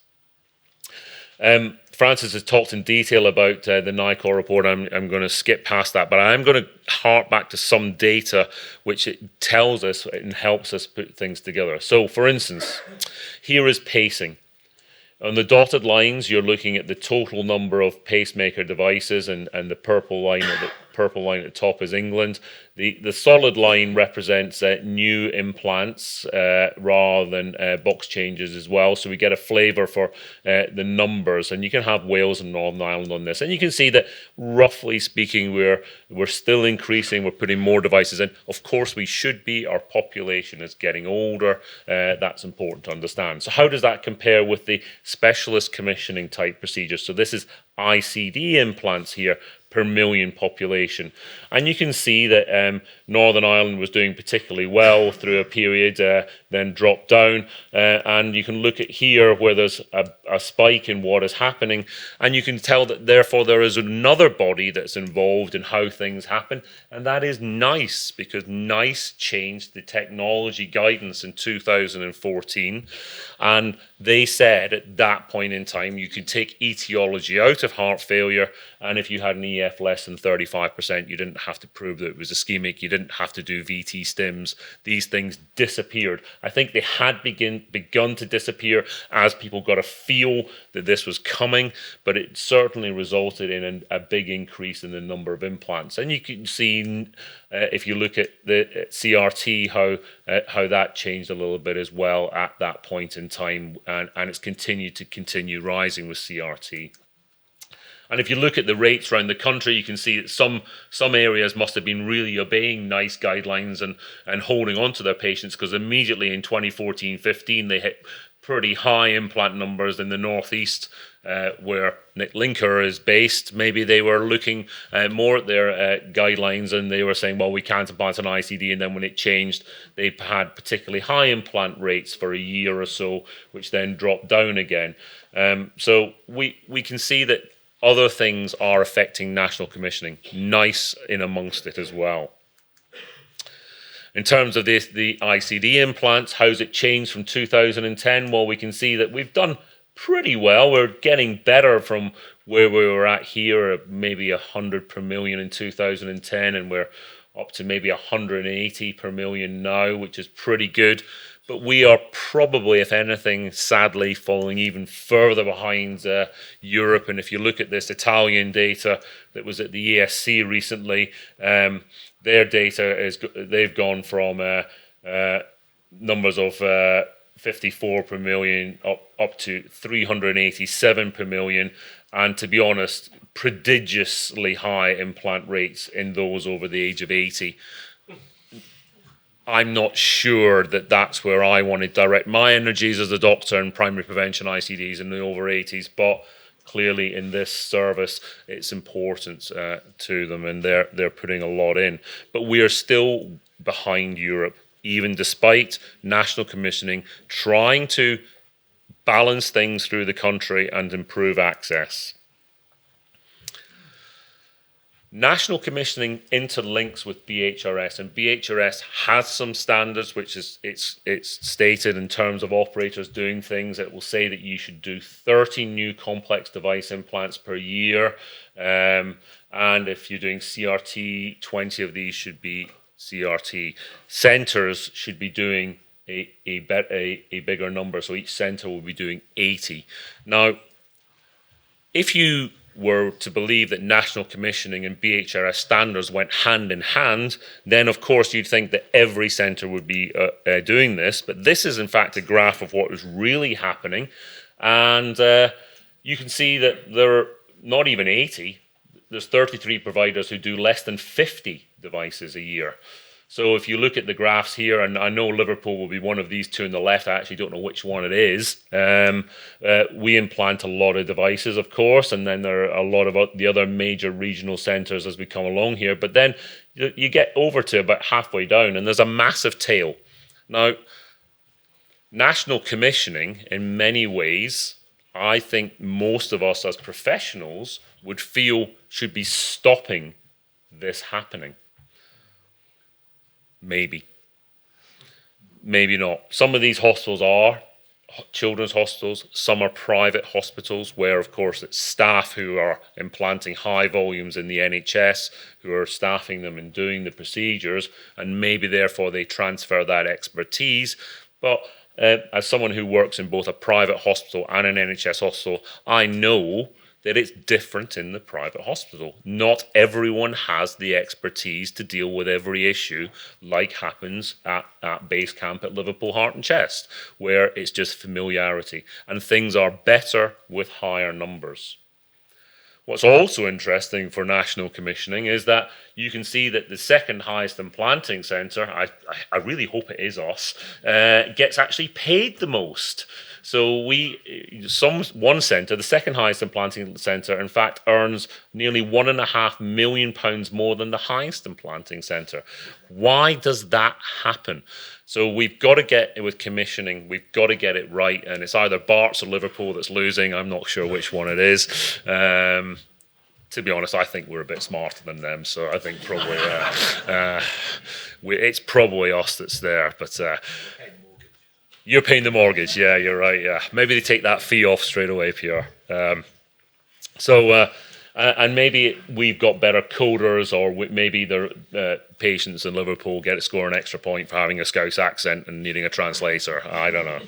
Francis has talked in detail about the NICOR report. I'm going to skip past that, but I'm going to hark back to some data which it tells us and helps us put things together. So, for instance, here is pacing. On the dotted lines, you're looking at the total number of pacemaker devices, and the purple line at the top is England. The solid line represents new implants rather than box changes as well. So we get a flavour for the numbers, and you can have Wales and Northern Ireland on this. And you can see that roughly speaking, we're still increasing. We're putting more devices in. Of course, we should be. Our population is getting older. That's important to understand. So how does that compare with the specialist commissioning type procedures? So this is ICD implants here per million population. And you can see that Northern Ireland was doing particularly well through a period, then dropped down. And you can look at here where there's a spike in what is happening. And you can tell that therefore there is another body that's involved in how things happen. And that is NICE, because NICE changed the technology guidance in 2014. And they said at that point in time, you could take etiology out of heart failure, and if you had an EF less than 35%, you didn't have to prove that it was ischemic, you didn't have to do VT stims. These things disappeared. I think they had begun to disappear as people got a feel that this was coming, but it certainly resulted in a big increase in the number of implants. And you can see, if you look at the CRT, how that changed a little bit as well at that point in time, and it's continued to rising with CRT. And if you look at the rates around the country, you can see that some areas must have been really obeying NICE guidelines and holding on to their patients, because immediately in 2014-15 they hit pretty high implant numbers in the northeast, where Nick Linker is based. Maybe they were looking more at their guidelines, and they were saying, well, we can't implant an ICD. And then when it changed, they had particularly high implant rates for a year or so, which then dropped down again. So we can see that other things are affecting national commissioning, NICE in amongst it as well. In terms of the ICD implants, how's it changed from 2010? Well, we can see that we've done pretty well. We're getting better from where we were at here, maybe 100 per million in 2010, and we're up to maybe 180 per million now, which is pretty good. But we are probably, if anything, sadly, falling even further behind Europe. And if you look at this Italian data that was at the ESC recently, their data is they've gone from numbers of 54 per million up to 387 per million, and to be honest, prodigiously high implant rates in those over the age of 80. I'm not sure that that's where I want to direct my energies as a doctor in primary prevention ICDs in the over 80s, but clearly in this service it's important to them, and they're putting a lot in. But we are still behind Europe, even despite national commissioning trying to balance things through the country and improve access. National commissioning interlinks with BHRS, and BHRS has some standards, which is it's stated in terms of operators doing things. It will say that you should do 30 new complex device implants per year, and if you're doing CRT, 20 of these should be CRT. Centers should be doing a bigger number, so each center will be doing 80. Now, if you were to believe that national commissioning and BHRS standards went hand in hand, then of course you'd think that every centre would be doing this. But this is in fact a graph of what is really happening. And you can see that there are not even 80. There's 33 providers who do less than 50 devices a year. So if you look at the graphs here, and I know Liverpool will be one of these two on the left, I actually don't know which one it is. We implant a lot of devices, of course, and then there are a lot of the other major regional centres as we come along here. But then you get over to about halfway down, and there's a massive tail. Now, national commissioning, in many ways, I think most of us as professionals would feel should be stopping this happening. Maybe. Maybe not. Some of these hospitals are children's hospitals. Some are private hospitals where, of course, it's staff who are implanting high volumes in the NHS, who are staffing them and doing the procedures, and maybe therefore they transfer that expertise. But as someone who works in both a private hospital and an NHS hospital, I know that it's different in the private hospital. Not everyone has the expertise to deal with every issue like happens at base camp at Liverpool Heart and Chest, where it's just familiarity, and things are better with higher numbers. What's also interesting for national commissioning is that you can see that the second highest implanting centre, I really hope it is us, gets actually paid the most. So one centre, the second highest implanting centre, in fact, earns nearly £1.5 million more than the highest implanting centre. Why does that happen? So we've got to get, with commissioning, we've got to get it right. And it's either Barts or Liverpool that's losing. I'm not sure which one it is. To be honest, I think we're a bit smarter than them. So I think probably it's probably us that's there. But you're paying the mortgage. Yeah, you're right. Yeah, maybe they take that fee off straight away, Pier. And maybe we've got better coders, or maybe the patients in Liverpool get to score an extra point for having a Scouse accent and needing a translator. I don't know.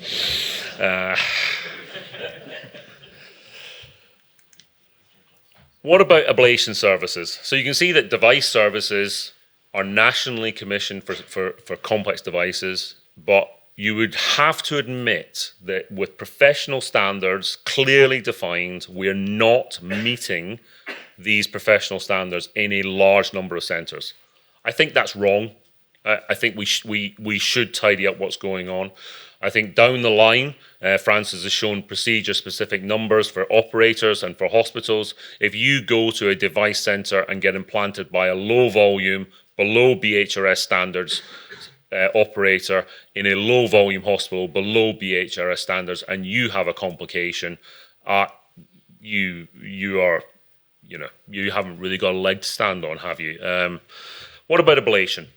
What about ablation services? So you can see that device services are nationally commissioned for complex devices, but you would have to admit that with professional standards clearly defined, we're not meeting these professional standards in a large number of centres. I think that's wrong. I think we should tidy up what's going on. I think down the line, Francis has shown procedure-specific numbers for operators and for hospitals. If you go to a device centre and get implanted by a low volume, below BHRS standards operator in a low volume hospital, below BHRS standards, and you have a complication, you haven't really got a leg to stand on, have you? What about ablation?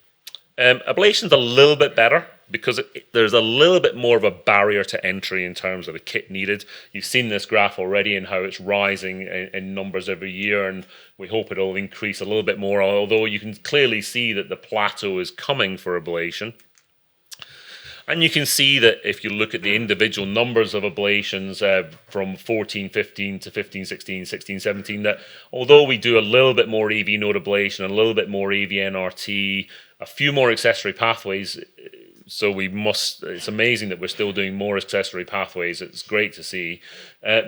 Ablation's a little bit better because there's a little bit more of a barrier to entry in terms of the kit needed. You've seen this graph already and how it's rising in numbers every year, and we hope it'll increase a little bit more, although you can clearly see that the plateau is coming for ablation. And you can see that if you look at the individual numbers of ablations from 14-15 to 15-16, 16-17, that although we do a little bit more EV node ablation, a little bit more EV NRT, a few more accessory pathways, so it's amazing that we're still doing more accessory pathways. It's great to see.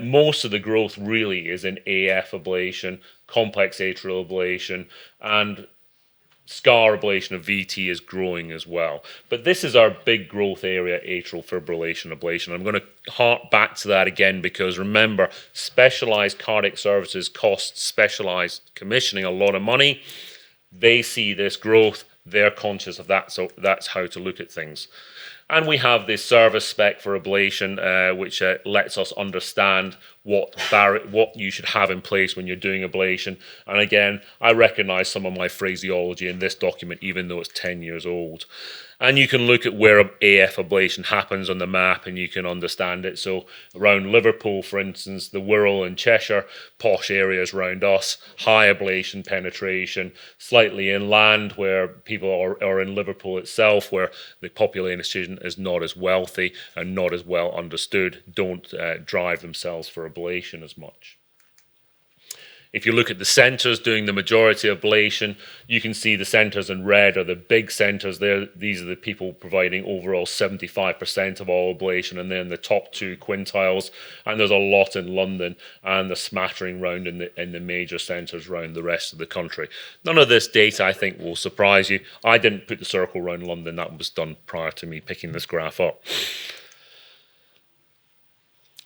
Most of the growth really is in AF ablation, complex atrial ablation, and scar ablation of VT is growing as well. But this is our big growth area, atrial fibrillation ablation. I'm going to hark back to that again because remember, specialized cardiac services cost specialized commissioning a lot of money. They see this growth, they're conscious of that, so that's how to look at things. And we have this service spec for ablation, which lets us understand what you should have in place when you're doing ablation. And again, I recognize some of my phraseology in this document, even though it's 10 years old. And you can look at where AF ablation happens on the map and you can understand it. So around Liverpool, for instance, the Wirral and Cheshire, posh areas around us, high ablation penetration, slightly inland where people are in Liverpool itself, where the population is not as wealthy and not as well understood, don't drive themselves for ablation as much. If you look at the centres doing the majority of ablation, you can see the centres in red are the big centres there. These are the people providing overall 75% of all ablation, and then the top two quintiles. And there's a lot in London and the smattering round in the major centres around the rest of the country. None of this data, I think, will surprise you. I didn't put the circle around London. That was done prior to me picking this graph up.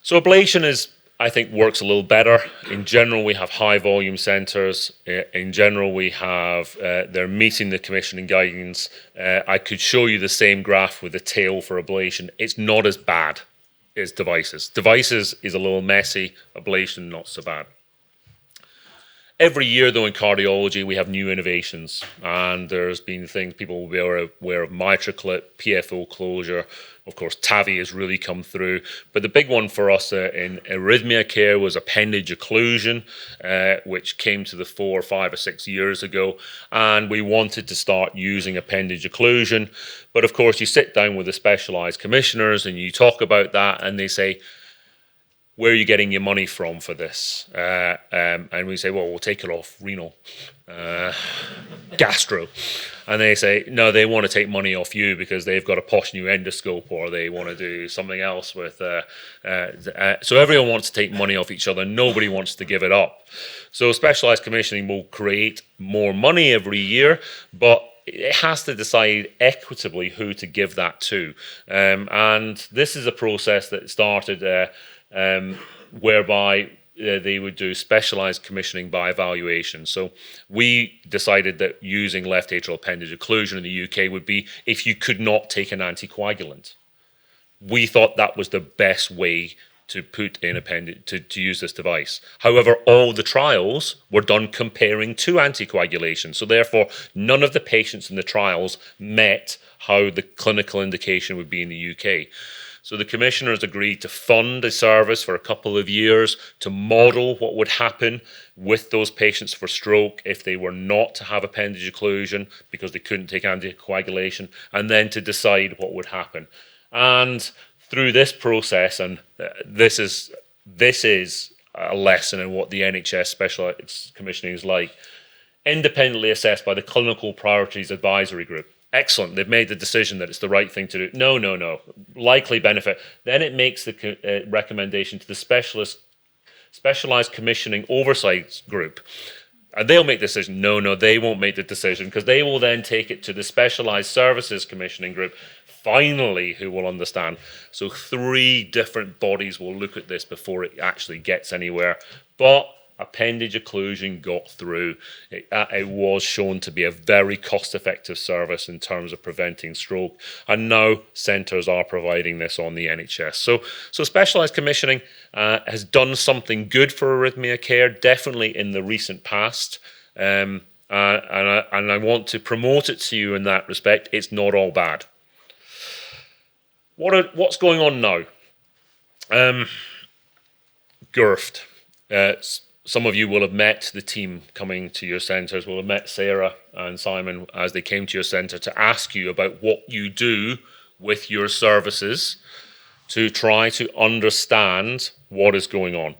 So ablation I think works a little better. In general, we have high volume centres. In general, we have, they're meeting the commissioning guidance. I could show you the same graph with the tail for ablation. It's not as bad as devices. Devices is a little messy, ablation not so bad. Every year, though, in cardiology, we have new innovations, and there's been things people will be aware of: MitraClip, PFO closure. Of course, TAVI has really come through. But the big one for us in arrhythmia care was appendage occlusion, which came to the fore 5 or 6 years ago. And we wanted to start using appendage occlusion. But of course, you sit down with the specialized commissioners and you talk about that, and they say, where are you getting your money from for this? And we say, well, we'll take it off renal, gastro. And they say, no, they want to take money off you because they've got a posh new endoscope, or they want to do something else with. So everyone wants to take money off each other. Nobody wants to give it up. So specialized commissioning will create more money every year, but it has to decide equitably who to give that to. And this is a process that started whereby they would do specialized commissioning by evaluation. So we decided that using left atrial appendage occlusion in the UK would be if you could not take an anticoagulant. We thought that was the best way to put in to use this device. However, all the trials were done comparing to anticoagulation. So therefore, none of the patients in the trials met how the clinical indication would be in the UK. So the commissioners agreed to fund a service for a couple of years to model what would happen with those patients for stroke if they were not to have appendage occlusion because they couldn't take anticoagulation, and then to decide what would happen. And through this process, and this is a lesson in what the NHS specialised commissioning is like, independently assessed by the Clinical Priorities Advisory Group. Excellent. They've made the decision that it's the right thing to do. No. Likely benefit. Then it makes the recommendation to the specialized commissioning oversight group. And they'll make the decision. No, they won't make the decision, because they will then take it to the specialized services commissioning group, finally, who will understand. So 3 different bodies will look at this before it actually gets anywhere. But appendage occlusion got through. It was shown to be a very cost-effective service in terms of preventing stroke, and now centres are providing this on the NHS. So specialised commissioning has done something good for arrhythmia care, definitely in the recent past, and I want to promote it to you in that respect. It's not all bad. What's going on now? GIRFT. Some of you will have met the team coming to your centres, will have met Sarah and Simon as they came to your centre to ask you about what you do with your services to try to understand what is going on.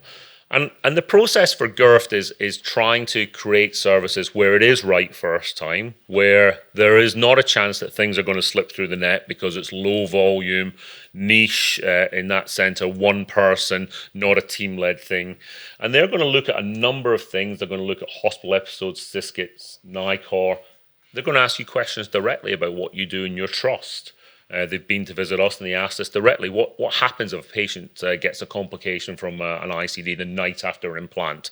And the process for GIRFT is trying to create services where it is right first time, where there is not a chance that things are going to slip through the net because it's low volume, niche in that centre, one person, not a team-led thing. And they're going to look at a number of things. They're going to look at hospital episodes, Ciscits, NICOR. They're going to ask you questions directly about what you do in your trust. They've been to visit us and they asked us directly, what happens if a patient gets a complication from an ICD the night after implant?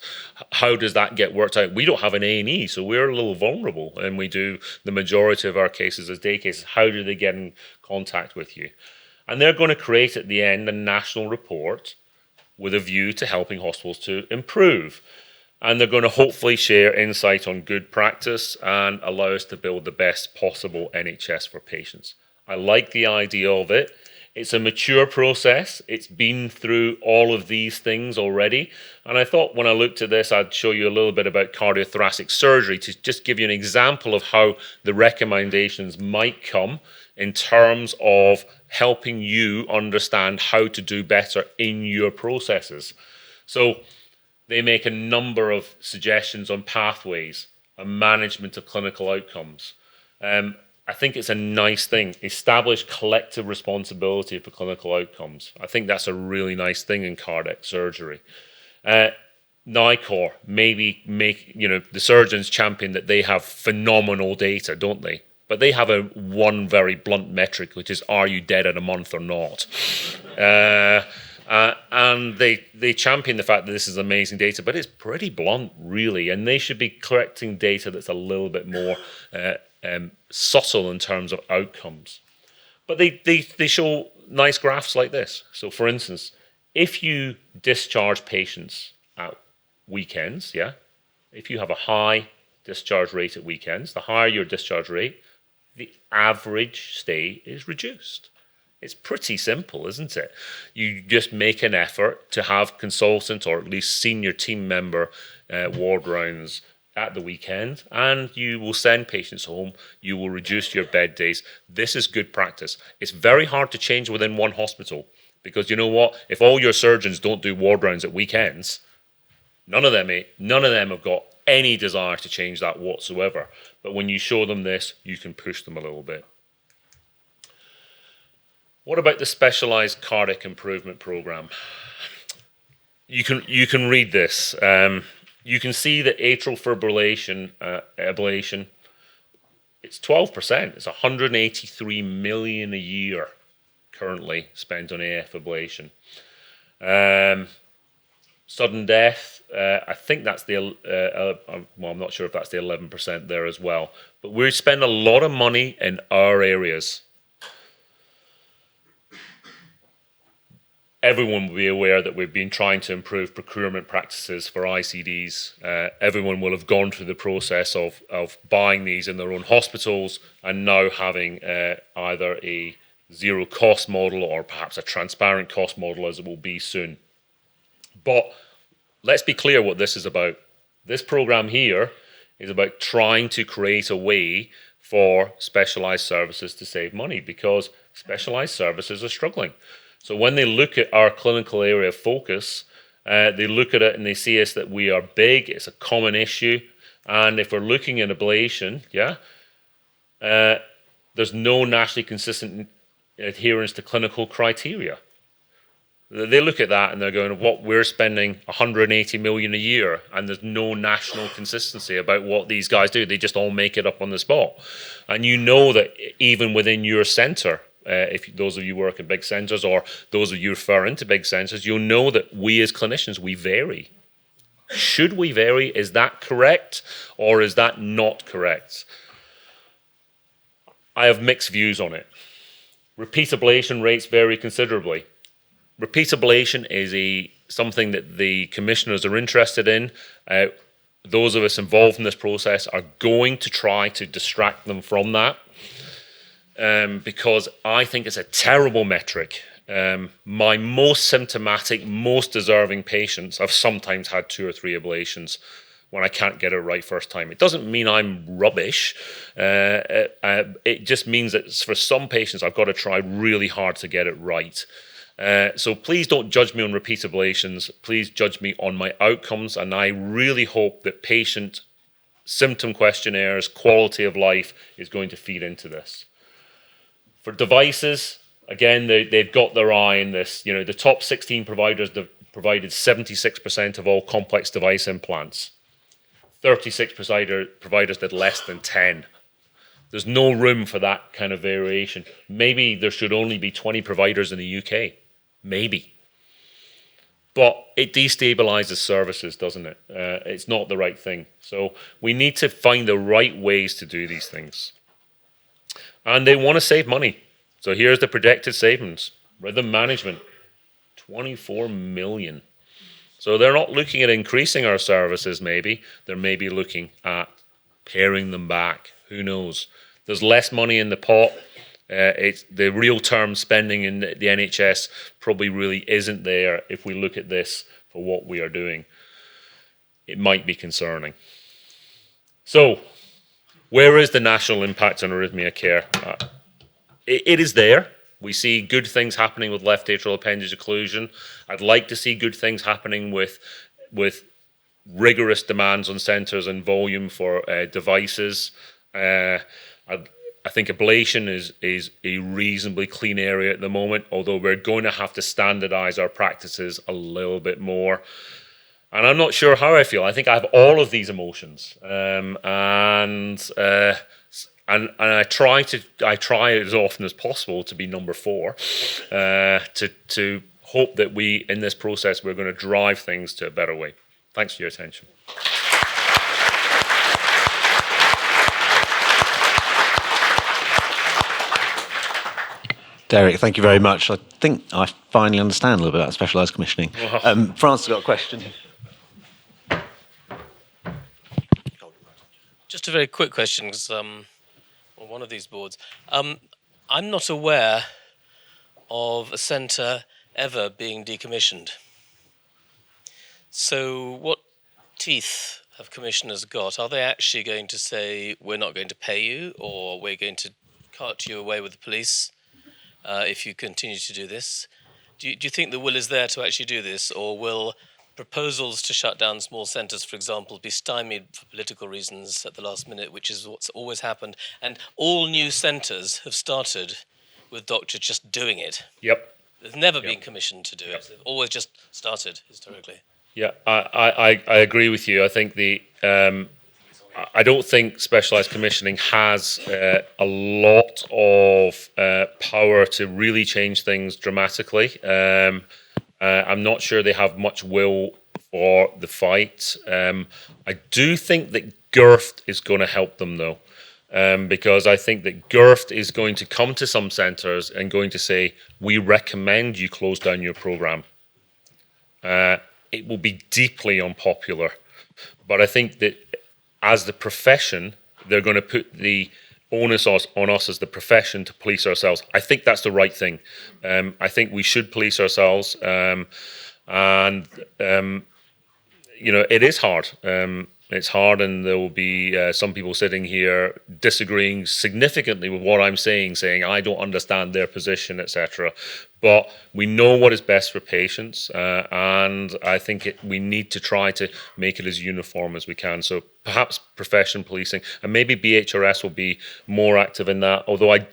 How does that get worked out? We don't have an A&E, so we're a little vulnerable, and we do the majority of our cases as day cases. How do they get in contact with you? And they're going to create at the end a national report with a view to helping hospitals to improve. And they're going to hopefully share insight on good practice and allow us to build the best possible NHS for patients. I like the idea of it. It's a mature process. It's been through all of these things already. And I thought when I looked at this, I'd show you a little bit about cardiothoracic surgery to just give you an example of how the recommendations might come in terms of helping you understand how to do better in your processes. So they make a number of suggestions on pathways and management of clinical outcomes. I think it's a nice thing. Establish collective responsibility for clinical outcomes. I think that's a really nice thing in cardiac surgery. NICOR, maybe make, the surgeons champion that they have phenomenal data, don't they? But they have one very blunt metric, which is, are you dead at a month or not? And they champion the fact that this is amazing data, but it's pretty blunt, really. And they should be collecting data that's a little bit more subtle in terms of outcomes. But they show nice graphs like this. So for instance, if you discharge patients at weekends, if you have a high discharge rate at weekends, the higher your discharge rate, the average stay is reduced. It's pretty simple, isn't it? You just make an effort to have consultant or at least senior team member ward rounds at the weekend, and you will send patients home. You will reduce your bed days. This is good practice. It's very hard to change within one hospital, because you know what? If all your surgeons don't do ward rounds at weekends, none of them have got any desire to change that whatsoever. But when you show them this, you can push them a little bit. What about the specialised cardiac improvement program? You can read this. You can see that atrial fibrillation ablation, it's 12%. It's 183 million a year currently spent on AF ablation. Sudden death, I think that's I'm not sure if that's the 11% there as well. But we spend a lot of money in our areas. Everyone will be aware that we've been trying to improve procurement practices for ICDs. Everyone will have gone through the process of buying these in their own hospitals and now having either a zero cost model or perhaps a transparent cost model, as it will be soon. But let's be clear what this is about. This program here is about trying to create a way for specialised services to save money, because specialised services are struggling. So when they look at our clinical area of focus, they look at it and they see us that we are big, it's a common issue. And if we're looking at ablation, there's no nationally consistent adherence to clinical criteria. They look at that and they're going, what, we're spending 180 million a year and there's no national consistency about what these guys do. They just all make it up on the spot. And you know that even within your centre, if those of you work in big centres or those of you refer into big centres, you'll know that we as clinicians, we vary. Should we vary? Is that correct or is that not correct? I have mixed views on it. Repeat ablation rates vary considerably. Repeat ablation is something that the commissioners are interested in. Those of us involved in this process are going to try to distract them from that because I think it's a terrible metric. My most symptomatic, most deserving patients have sometimes had 2 or 3 ablations when I can't get it right first time. It doesn't mean I'm rubbish. It just means that for some patients, I've got to try really hard to get it right. So please don't judge me on repeat ablations. Please judge me on my outcomes. And I really hope that patient symptom questionnaires, quality of life is going to feed into this. For devices, again, they've got their eye in this. You know, the top 16 providers provided 76% of all complex device implants. 36 providers did less than 10. There's no room for that kind of variation. Maybe there should only be 20 providers in the UK. Maybe. But it destabilizes services, doesn't it? It's not the right thing. So we need to find the right ways to do these things. And they want to save money. So here's the projected savings. Rhythm management, 24 million. So they're not looking at increasing our services maybe. They're maybe looking at paring them back. Who knows? There's less money in the pot. It's the real term spending in the NHS probably really isn't there if we look at this for what we are doing. It might be concerning. So, where is the national impact on arrhythmia care? It is there. We see good things happening with left atrial appendage occlusion. I'd like to see good things happening with rigorous demands on centres and volume for devices. I think ablation is a reasonably clean area at the moment, although we're going to have to standardise our practices a little bit more. And I'm not sure how I feel. I think I have all of these emotions, and I try as often as possible to be number 4, to hope that we in this process we're going to drive things to a better way. Thanks for your attention. Derick, thank you very much. I think I finally understand a little bit about specialised commissioning. Francis got a question. Just a very quick question, because on one of these boards, I'm not aware of a centre ever being decommissioned. So what teeth have commissioners got? Are they actually going to say, we're not going to pay you, or we're going to cart you away with the police if you continue to do this? Do you think the will is there to actually do this, or will proposals to shut down small centres, for example, be stymied for political reasons at the last minute, which is what's always happened? And all new centres have started with doctors just doing it. Yep. They've never been commissioned to do it. They've always just started historically. Yeah, I agree with you. I think I don't think specialised commissioning has a lot of power to really change things dramatically. I'm not sure they have much will for the fight. I do think that GIRFT is going to help them, though, because I think that GIRFT is going to come to some centres and going to say, we recommend you close down your programme. It will be deeply unpopular, but I think that as the profession, they're going to put the onus on us as the profession to police ourselves. I think that's the right thing. I think we should police ourselves, and it is hard. It's hard, and there will be some people sitting here disagreeing significantly with what I'm saying I don't understand their position, etc. But we know what is best for patients, and I think we need to try to make it as uniform as we can. So perhaps profession policing, and maybe BHRS will be more active in that, although I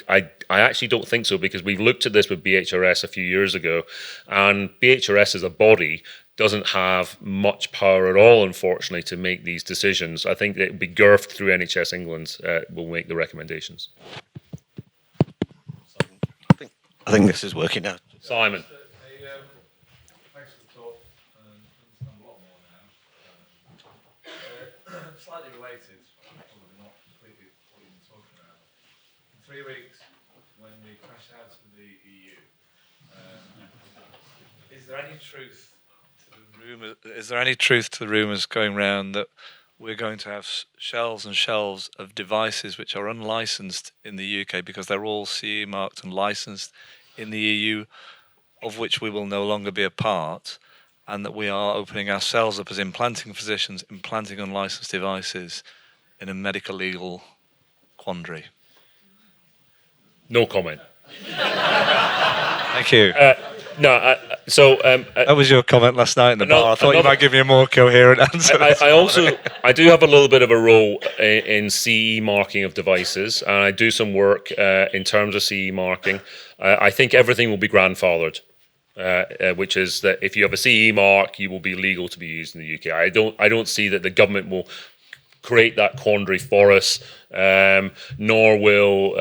actually don't think so, because we've looked at this with BHRS a few years ago, and BHRS as a body doesn't have much power at all, unfortunately, to make these decisions. I think that it would be GIRF through NHS England will make the recommendations. I think this is working now. Simon. Thanks for the talk. I understand a lot more now. Slightly related, probably not completely what you've been talking about. In 3 weeks, when we crash out of the EU, is there any truth to the rumour? Is there any truth to the rumours going round that we're going to have shelves and shelves of devices which are unlicensed in the UK because they're all CE marked and licensed in the EU, of which we will no longer be a part, and that we are opening ourselves up as implanting physicians, implanting unlicensed devices in a medical legal quandary? No comment. Thank you. That was your comment last night in the bar. I thought you might give me a more coherent answer. I do have a little bit of a role in CE marking of devices, and I do some work in terms of CE marking. I think everything will be grandfathered, which is that if you have a CE mark, you will be legal to be used in the UK. I don't see that the government will create that quandary for us, nor will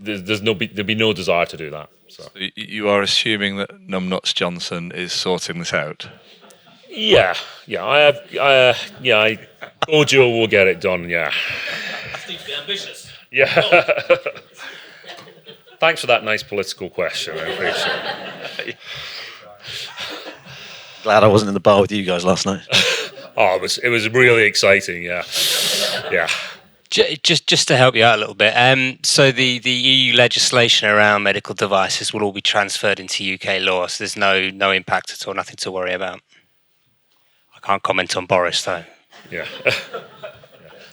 there'll be no desire to do that. So you are assuming that Numbnuts Johnson is sorting this out? Yeah. Ojo will get it done. Yeah. That seems to be ambitious. Yeah. Thanks for that nice political question. I appreciate it. Glad I wasn't in the bar with you guys last night. Oh, it was really exciting. Yeah. Just to help you out a little bit, so the EU legislation around medical devices will all be transferred into UK law, so there's no impact at all, nothing to worry about. I can't comment on Boris though. Yeah.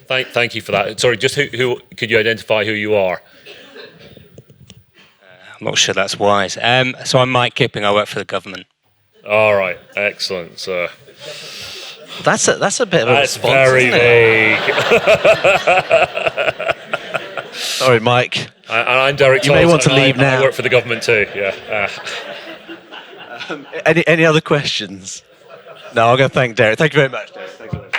Thank you for that. Sorry, just who could you identify who you are? I'm not sure that's wise. So I'm Mike Kipping. I work for the government. All right, excellent. So That's a bit of a that's response, very isn't vague. Sorry, Mike. And I'm Derick. You may want to leave now. I work for the government too. Yeah. Any other questions? No, I'll go thank Derick. Thank you very much, Derick. Thanks very much.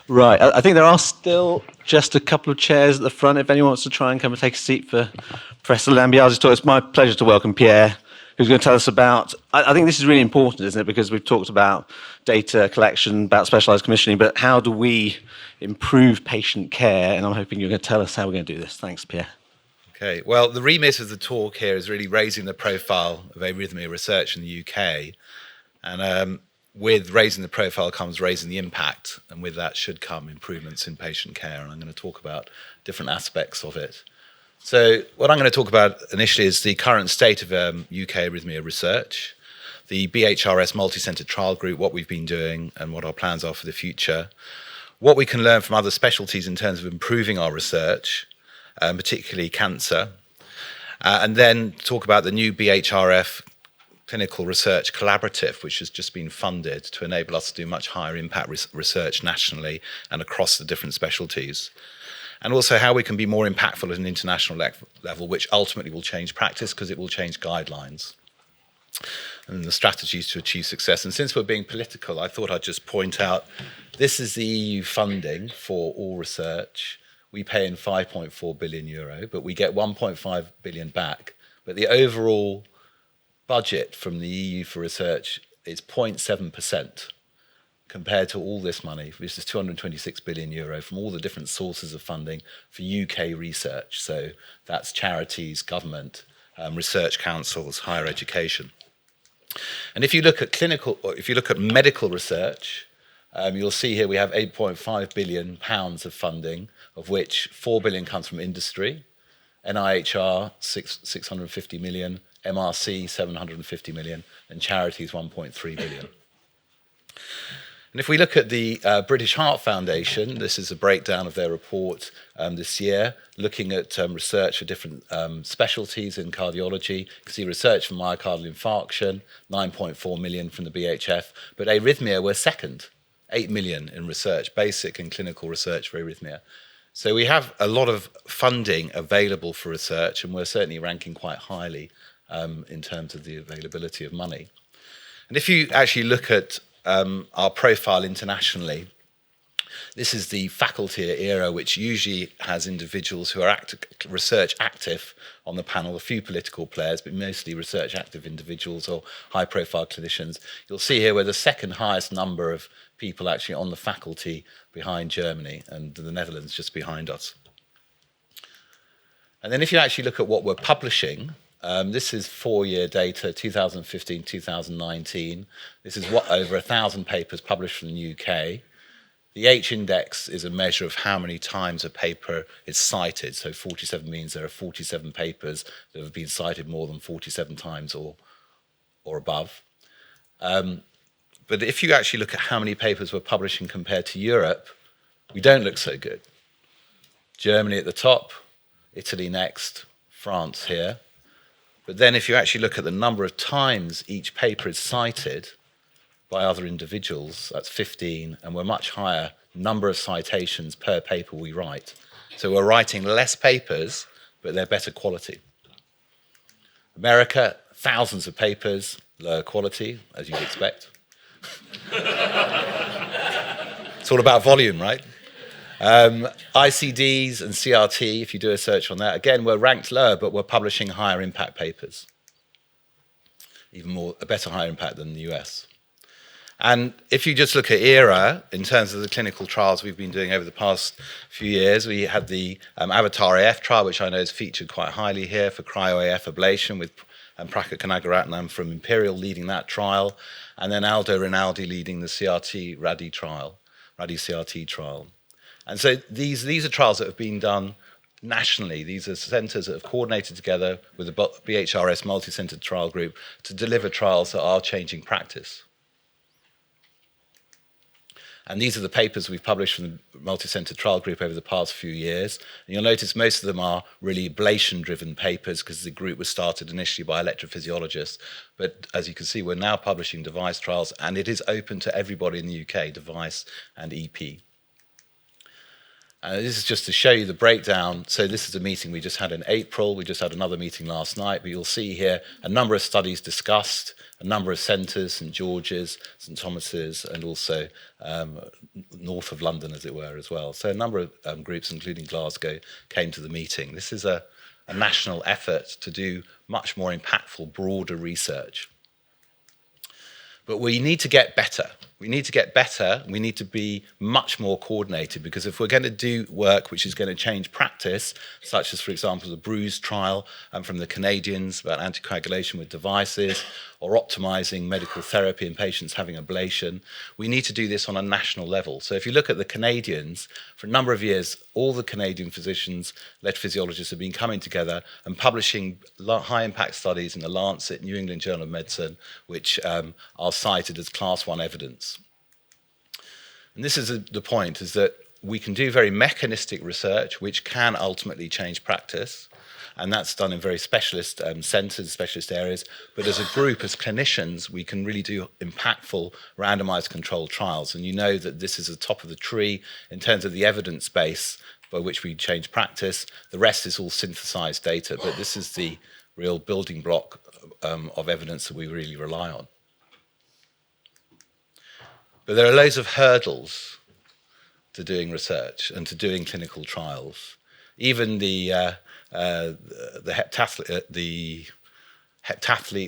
Right, I think there are still just a couple of chairs at the front. If anyone wants to try and come and take a seat for Professor Lambiase's talk, it's my pleasure to welcome Pier, who's going to tell us about, I think this is really important, isn't it? Because we've talked about data collection, about specialised commissioning, but how do we improve patient care? And I'm hoping you're going to tell us how we're going to do this. Thanks, Pier. Okay, well, the remit of the talk here is really raising the profile of arrhythmia research in the UK. And with raising the profile comes raising the impact, and with that should come improvements in patient care. And I'm going to talk about different aspects of it. So what I'm going to talk about initially is the current state of UK arrhythmia research, the BHRS multi-centre trial group, what we've been doing and what our plans are for the future, what we can learn from other specialties in terms of improving our research, particularly cancer, and then talk about the new BHRF Clinical Research Collaborative, which has just been funded to enable us to do much higher impact research nationally and across the different specialties. And also how we can be more impactful at an international level, which ultimately will change practice because it will change guidelines and the strategies to achieve success. And since we're being political, I thought I'd just point out, this is the EU funding for all research. We pay in €5.4 billion, but we get 1.5 billion back. But the overall budget from the EU for research is 0.7% compared to all this money, which is €226 billion from all the different sources of funding for UK research. So that's charities, government, research councils, higher education. And if you look at medical research, you'll see here we have £8.5 billion of funding, of which 4 billion comes from industry, NIHR 650 million, MRC 750 million, and charities 1.3 billion. And if we look at the British Heart Foundation, this is a breakdown of their report this year, looking at research for different specialties in cardiology. You can see research for myocardial infarction, 9.4 million from the BHF, but arrhythmia were second, 8 million in research, basic and clinical research for arrhythmia. So we have a lot of funding available for research, and we're certainly ranking quite highly in terms of the availability of money. And if you actually look at our profile internationally, this is the faculty era, which usually has individuals who are research active on the panel, a few political players, but mostly research active individuals or high profile clinicians. You'll see here we're the second highest number of people actually on the faculty behind Germany, and the Netherlands just behind us. And then if you actually look at what we're publishing, this is 4-year data, 2015, 2019. This is what over 1,000 papers published from the UK. The H-index is a measure of how many times a paper is cited. So 47 means there are 47 papers that have been cited more than 47 times or above. But if you actually look at how many papers we're publishing compared to Europe, we don't look so good. Germany at the top, Italy next, France here. But then if you actually look at the number of times each paper is cited by other individuals, that's 15, and we're much higher number of citations per paper we write. So we're writing less papers, but they're better quality. America, thousands of papers, lower quality, as you'd expect. It's all about volume, right? ICDs and CRT, if you do a search on that, again, we're ranked lower, but we're publishing higher impact papers. Even more, a better higher impact than the US. And if you just look at ERA, in terms of the clinical trials we've been doing over the past few years, we had the Avatar AF trial, which I know is featured quite highly here for cryo-AF ablation with Prakka Kanagaratnam from Imperial leading that trial, and then Aldo Rinaldi leading the CRT RADI trial, RADI CRT trial. And so these are trials that have been done nationally. These are centres that have coordinated together with the BHRS multi-centred trial group to deliver trials that are changing practice. And these are the papers we've published from the multi-centred trial group over the past few years. And you'll notice most of them are really ablation-driven papers because the group was started initially by electrophysiologists. But as you can see, we're now publishing device trials, and it is open to everybody in the UK, device and EP. This is just to show you the breakdown. So this is a meeting we just had in April. We just had another meeting last night. But you'll see here a number of studies discussed, a number of centres, St George's, St Thomas's, and also north of London, as it were, as well. So a number of groups, including Glasgow, came to the meeting. This is a national effort to do much more impactful, broader research. But we need to get better. We need to get better. We need to be much more coordinated, because if we're going to do work which is going to change practice, such as, for example, the BRUISE trial from the Canadians about anticoagulation with devices, or optimizing medical therapy in patients having ablation, we need to do this on a national level. So if you look at the Canadians, for a number of years, all the Canadian physicians, electrophysiologists have been coming together and publishing high-impact studies in the Lancet, New England Journal of Medicine, which are cited as Class 1 evidence. And this is the point, is that we can do very mechanistic research, which can ultimately change practice, and that's done in very specialist centres, specialist areas. But as a group, as clinicians, we can really do impactful randomised controlled trials. And you know that this is the top of the tree in terms of the evidence base by which we change practice. The rest is all synthesised data, but this is the real building block of evidence that we really rely on. But there are loads of hurdles to doing research and to doing clinical trials. Even the heptathlete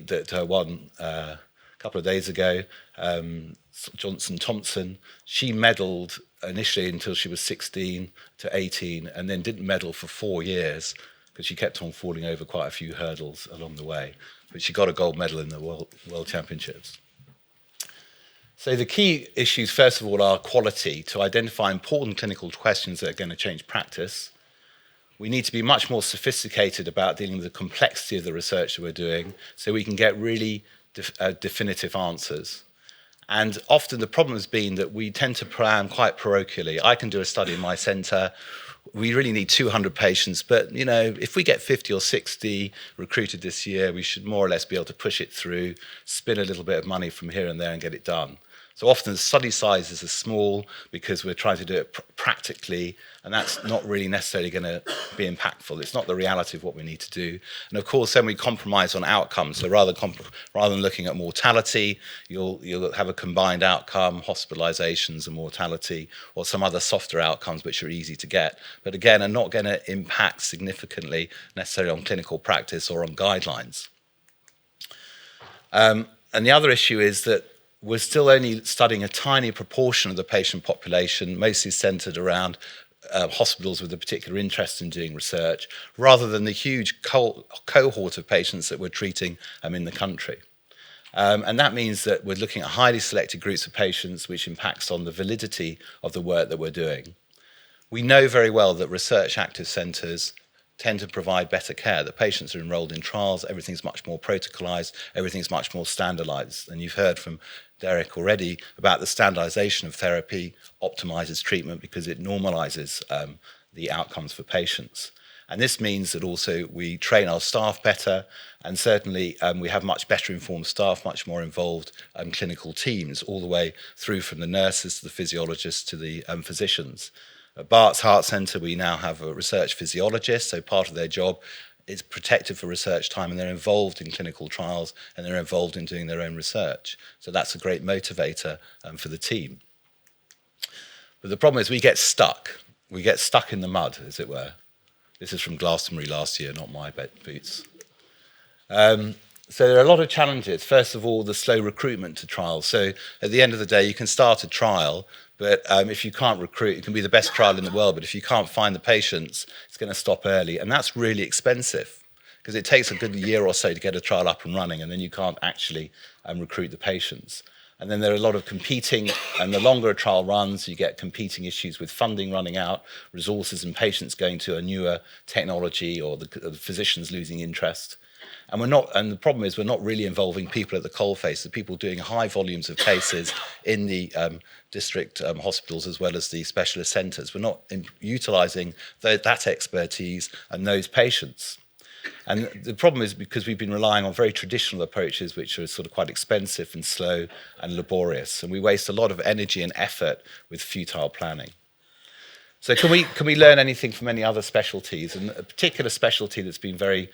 that won a couple of days ago, Johnson Thompson, she medalled initially until she was 16 to 18, and then didn't medal for 4 years because she kept on falling over quite a few hurdles along the way. But she got a gold medal in the World Championships. So the key issues, first of all, are quality, to identify important clinical questions that are going to change practice. We need to be much more sophisticated about dealing with the complexity of the research that we're doing so we can get really definitive answers. And often the problem has been that we tend to plan quite parochially. I can do a study in my centre. We really need 200 patients, but if we get 50 or 60 recruited this year, we should more or less be able to push it through, spin a little bit of money from here and there and get it done. So often the study sizes are small because we're trying to do it practically, and that's not really necessarily going to be impactful. It's not the reality of what we need to do. And of course, then we compromise on outcomes. So rather than looking at mortality, you'll have a combined outcome, hospitalizations and mortality, or some other softer outcomes which are easy to get, but again, are not going to impact significantly necessarily on clinical practice or on guidelines. And the other issue is that we're still only studying a tiny proportion of the patient population, mostly centered around hospitals with a particular interest in doing research, rather than the huge cohort of patients that we're treating in the country. And that means that we're looking at highly selected groups of patients, which impacts on the validity of the work that we're doing. We know very well that research active centres tend to provide better care. The patients are enrolled in trials, everything's much more protocolized, everything's much more standardized. And you've heard from Derick already about the standardization of therapy optimizes treatment because it normalizes the outcomes for patients. And this means that also we train our staff better, and certainly we have much better informed staff, much more involved clinical teams, all the way through from the nurses to the physiologists to the physicians. At Bart's Heart Centre, we now have a research physiologist, so part of their job is protected for research time, and they're involved in clinical trials, and they're involved in doing their own research. So that's a great motivator for the team. But the problem is we get stuck. We get stuck in the mud, as it were. This is from Glastonbury last year, not my boots. So there are a lot of challenges. First of all, the slow recruitment to trials. So at the end of the day, you can start a trial, but if you can't recruit, it can be the best trial in the world, but if you can't find the patients, it's going to stop early. And that's really expensive because it takes a good year or so to get a trial up and running, and then you can't actually recruit the patients. And then there are a lot of competing, and the longer a trial runs, you get competing issues with funding running out, resources and patients going to a newer technology, or the physicians losing interest. And the problem is we're not really involving people at the coalface, the people doing high volumes of cases in the district hospitals as well as the specialist centres. We're not utilising that expertise and those patients. And the problem is because we've been relying on very traditional approaches, which are sort of quite expensive and slow and laborious, and we waste a lot of energy and effort with futile planning. So can we learn anything from any other specialties? And a particular specialty that's been very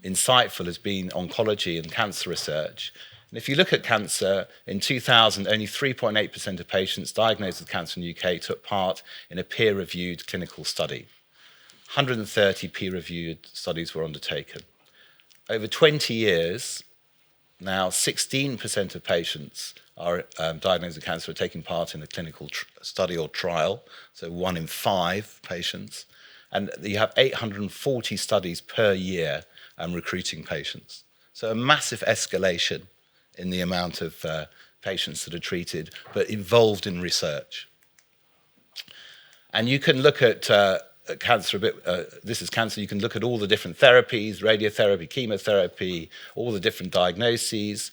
insightful has been oncology and cancer research. And if you look at cancer, in 2000, only 3.8% of patients diagnosed with cancer in the UK took part in a peer-reviewed clinical study. 130 peer-reviewed studies were undertaken. Over 20 years, now 16% of patients are diagnosed with cancer are taking part in a clinical study or trial, so 1 in 5 patients. And you have 840 studies per year recruiting patients. So a massive escalation in the amount of patients that are treated, but involved in research. And you can look at cancer a bit, this is cancer, you can look at all the different therapies, radiotherapy, chemotherapy, all the different diagnoses.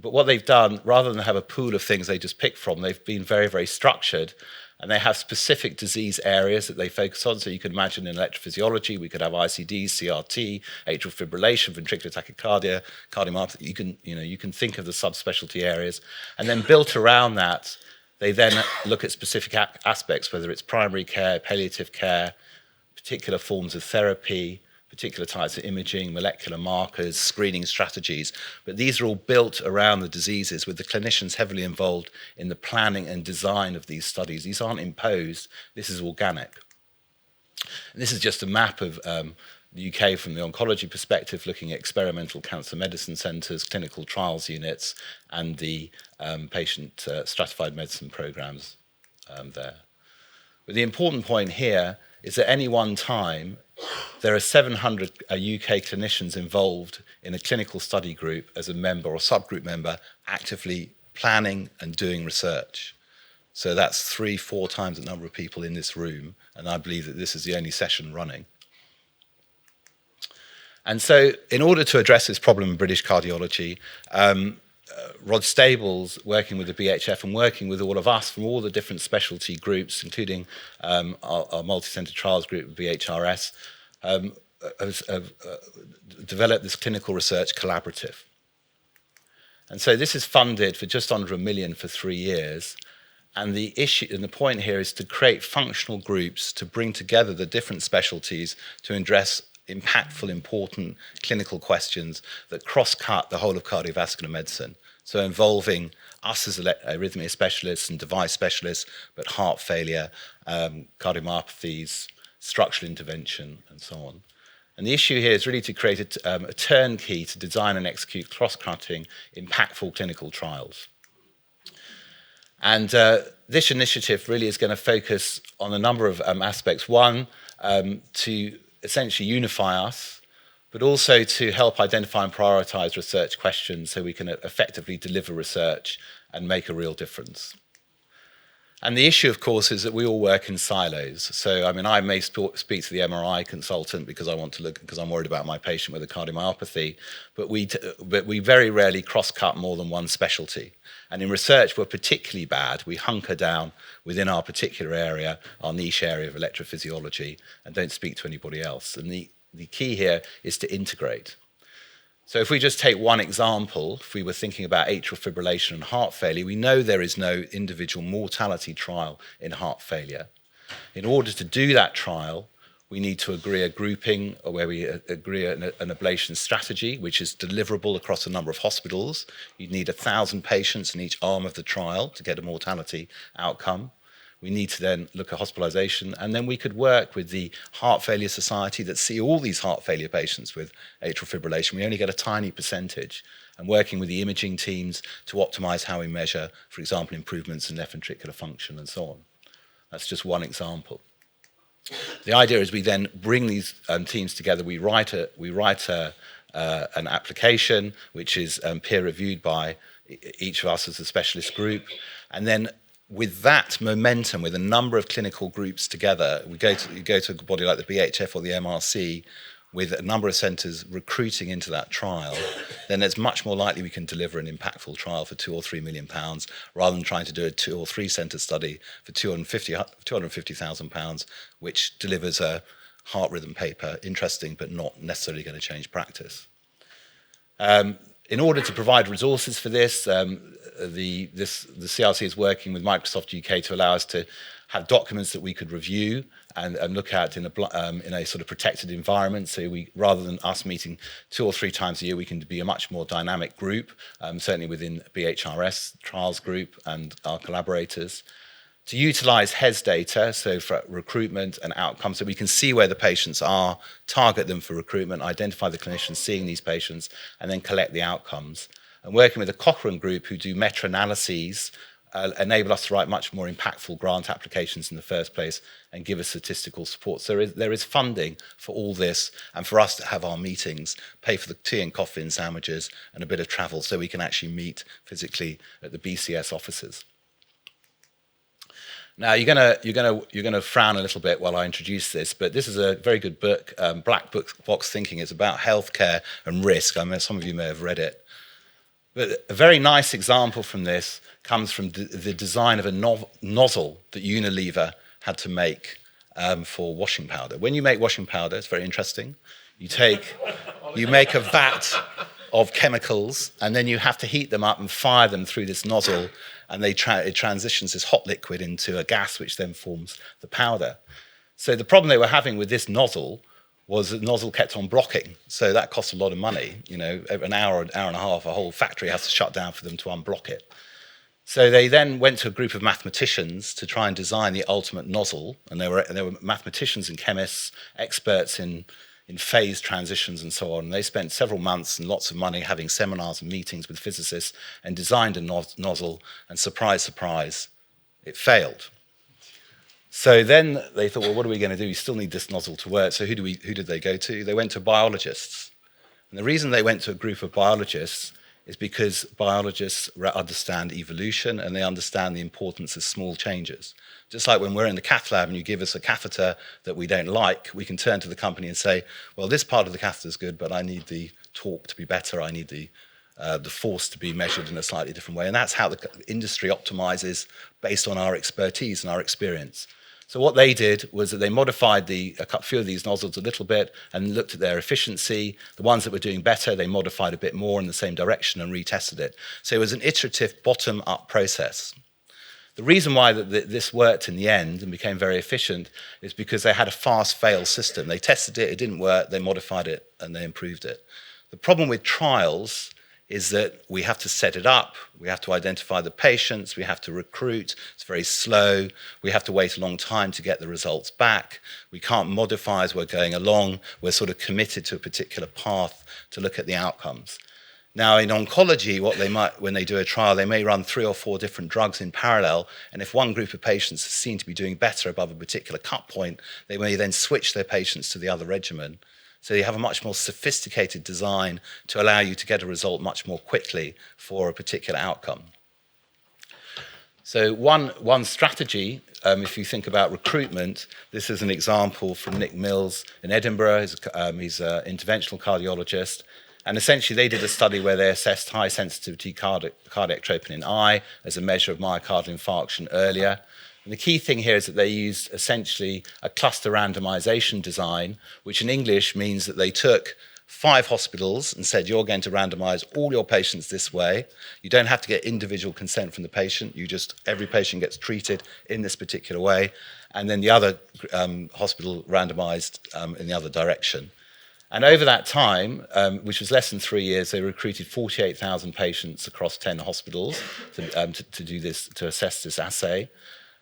But what they've done, rather than have a pool of things they just pick from, they've been very, very structured. And they have specific disease areas that they focus on. So you can imagine in electrophysiology, we could have Icds, CRT, atrial fibrillation, ventricular tachycardia, cardiomyopathy. You can think of the subspecialty areas. And then built around that, they then look at specific aspects, whether it's primary care, palliative care, particular forms of therapy, particular types of imaging, molecular markers, screening strategies. But these are all built around the diseases with the clinicians heavily involved in the planning and design of these studies. These aren't imposed, this is organic. And this is just a map of the UK from the oncology perspective, looking at experimental cancer medicine centres, clinical trials units, and the patient stratified medicine programmes there. But the important point here is at any one time, there are 700 UK clinicians involved in a clinical study group as a member or subgroup member, actively planning and doing research. So that's 3-4 times the number of people in this room, and I believe that this is the only session running. And so in order to address this problem in British cardiology, Rod Stables, working with the BHF and working with all of us from all the different specialty groups, including our multi-centre trials group, BHRS, have developed this clinical research collaborative. And so this is funded for just under $1 million for 3 years. And the issue and the point here is to create functional groups to bring together the different specialties to address impactful, important clinical questions that cross-cut the whole of cardiovascular medicine. So involving us as arrhythmia specialists and device specialists, but heart failure, cardiomyopathies, structural intervention, and so on. And the issue here is really to create a turnkey to design and execute cross-cutting, impactful clinical trials. And this initiative really is going to focus on a number of aspects. One, to essentially unify us, but also to help identify and prioritize research questions so we can effectively deliver research and make a real difference. And the issue, of course, is that we all work in silos. So, I mean, I may speak to the MRI consultant because because I'm worried about my patient with a cardiomyopathy, but we very rarely cross-cut more than one specialty. And in research, we're particularly bad. We hunker down within our particular area, our niche area of electrophysiology, and don't speak to anybody else. And the key here is to integrate. So if we just take one example, if we were thinking about atrial fibrillation and heart failure, we know there is no individual mortality trial in heart failure. In order to do that trial, we need to agree a grouping where we agree an ablation strategy, which is deliverable across a number of hospitals. You'd need 1,000 patients in each arm of the trial to get a mortality outcome. We need to then look at hospitalization, and then we could work with the Heart Failure Society that see all these heart failure patients with atrial fibrillation. We only get a tiny percentage, and working with the imaging teams to optimize how we measure, for example, improvements in left ventricular function and so on. That's just one example. The idea is we then bring these teams together. We write an application which is peer reviewed by each of us as a specialist group, and then with that momentum, with a number of clinical groups together, you go to a body like the BHF or the MRC with a number of centres recruiting into that trial, then it's much more likely we can deliver an impactful trial for £2 or £3 million rather than trying to do a 2 or 3 centre study for £250,000, which delivers a heart rhythm paper, interesting but not necessarily going to change practice. In order to provide resources for this, the CRC is working with Microsoft UK to allow us to have documents that we could review and look at in a sort of protected environment. So rather than us meeting 2 or 3 times a year, we can be a much more dynamic group, certainly within BHRS trials group and our collaborators. To utilize HES data, so for recruitment and outcomes, so we can see where the patients are, target them for recruitment, identify the clinicians seeing these patients, and then collect the outcomes. And working with the Cochrane group who do meta-analyses enable us to write much more impactful grant applications in the first place and give us statistical support. So there is funding for all this and for us to have our meetings, pay for the tea and coffee and sandwiches and a bit of travel so we can actually meet physically at the BCS offices. Now you're gonna frown a little bit while I introduce this, but this is a very good book, Black Box Thinking. It's about healthcare and risk. I mean, some of you may have read it. But a very nice example from this comes from the design of a nozzle that Unilever had to make for washing powder. When you make washing powder, it's very interesting. You make a vat of chemicals, and then you have to heat them up and fire them through this nozzle, and it transitions this hot liquid into a gas, which then forms the powder. So the problem they were having with this nozzle was the nozzle kept on blocking. So that cost a lot of money. You know, an hour and a half, a whole factory has to shut down for them to unblock it. So they then went to a group of mathematicians to try and design the ultimate nozzle. And there were mathematicians and chemists, experts in phase transitions and so on. And they spent several months and lots of money having seminars and meetings with physicists and designed a nozzle. And surprise, surprise, it failed. So then they thought, well, what are we going to do? We still need this nozzle to work. So who did they go to? They went to biologists. And the reason they went to a group of biologists is because biologists understand evolution and they understand the importance of small changes. Just like when we're in the cath lab and you give us a catheter that we don't like, we can turn to the company and say, well, this part of the catheter is good, but I need the torque to be better. I need the the force to be measured in a slightly different way. And that's how the industry optimizes based on our expertise and our experience. So what they did was that they modified a few of these nozzles a little bit and looked at their efficiency. The ones that were doing better, they modified a bit more in the same direction and retested it. So it was an iterative bottom-up process. The reason why this worked in the end and became very efficient is because they had a fast-fail system. They tested it, it didn't work, they modified it, and they improved it. The problem with trials is that we have to set it up, we have to identify the patients, we have to recruit, it's very slow, we have to wait a long time to get the results back, we can't modify as we're going along, we're sort of committed to a particular path to look at the outcomes. Now in oncology, when they do a trial, they may run 3 or 4 different drugs in parallel, and if one group of patients is seen to be doing better above a particular cut point, they may then switch their patients to the other regimen. So you have a much more sophisticated design to allow you to get a result much more quickly for a particular outcome. So one strategy, if you think about recruitment, this is an example from Nick Mills in Edinburgh. He's an interventional cardiologist. And essentially they did a study where they assessed high sensitivity cardiac troponin I as a measure of myocardial infarction earlier. And the key thing here is that they used essentially a cluster randomization design, which in English means that they took 5 hospitals and said, you're going to randomize all your patients this way. You don't have to get individual consent from the patient. Every patient gets treated in this particular way. And then the other hospital randomized in the other direction. And over that time, which was less than 3 years, they recruited 48,000 patients across 10 hospitals to do this, to assess this assay.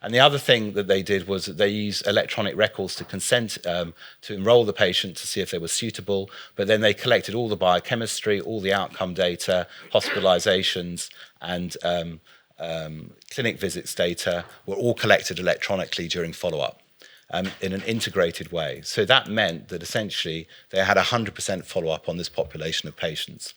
And the other thing that they did was that they used electronic records to consent to enroll the patient to see if they were suitable, but then they collected all the biochemistry, all the outcome data, hospitalizations, and clinic visits data were all collected electronically during follow-up in an integrated way. So that meant that essentially they had 100% follow-up on this population of patients.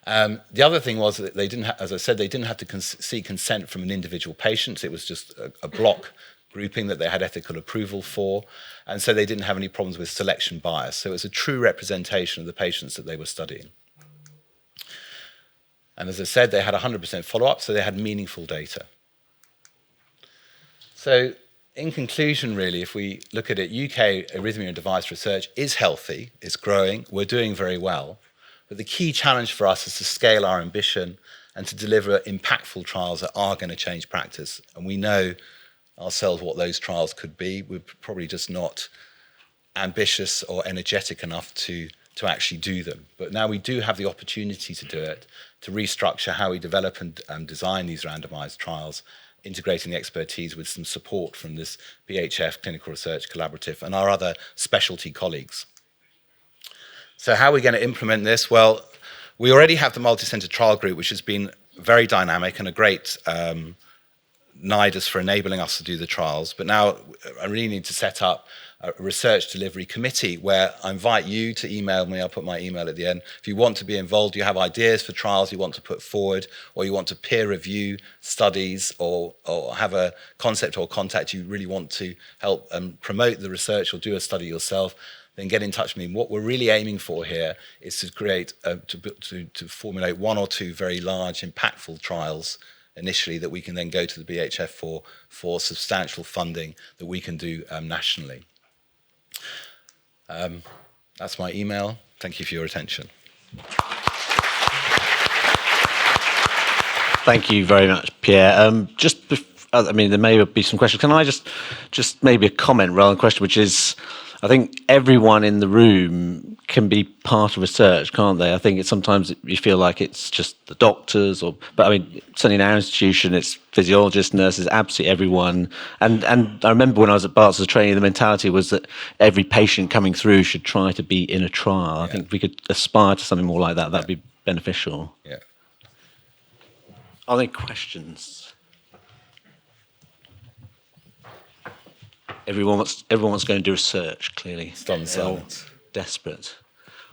The other thing was that they didn't, as I said, they didn't have to seek consent from an individual patient. It was just a block grouping that they had ethical approval for, and so they didn't have any problems with selection bias. So it was a true representation of the patients that they were studying. And as I said, they had 100% follow-up, so they had meaningful data. So in conclusion, really, if we look at it, UK arrhythmia and device research is healthy, it's growing, we're doing very well. But the key challenge for us is to scale our ambition and to deliver impactful trials that are going to change practice. And we know ourselves what those trials could be. We're probably just not ambitious or energetic enough to actually do them. But now we do have the opportunity to do it, to restructure how we develop and design these randomized trials, integrating the expertise with some support from this BHF Clinical Research Collaborative and our other specialty colleagues. So how are we going to implement this? Well, we already have the multi-center trial group, which has been very dynamic and a great nidus for enabling us to do the trials. But now I really need to set up a research delivery committee where I invite you to email me. I'll put my email at the end. If you want to be involved, you have ideas for trials you want to put forward, or you want to peer review studies, or have a concept or contact you really want to help promote the research or do a study yourself, then get in touch with me. What we're really aiming for here is to create, to formulate 1 or 2 very large, impactful trials initially that we can then go to the BHF for substantial funding that we can do nationally. That's my email. Thank you for your attention. Thank you very much, Pierre. There may be some questions. Can I just maybe a comment rather than a question, which is, I think everyone in the room can be part of research, can't they? I think it's sometimes you feel like it's just the doctors, but I mean, certainly in our institution, it's physiologists, nurses, absolutely everyone. And I remember when I was at Barts as a trainee, the mentality was that every patient coming through should try to be in a trial. I think if we could aspire to something more like that, that'd be beneficial. Yeah. Are there questions? Everyone wants to go and do research, clearly. Stunned silence. Desperate.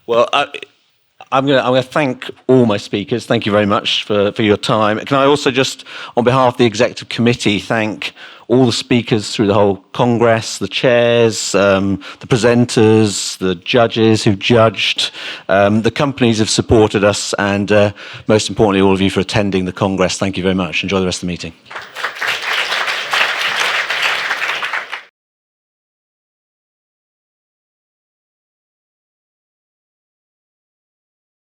Well, I'm going to thank all my speakers. Thank you very much for your time. Can I also just, on behalf of the Executive Committee, thank all the speakers through the whole Congress, the chairs, the presenters, the judges who judged, the companies who have supported us, and most importantly, all of you for attending the Congress. Thank you very much. Enjoy the rest of the meeting.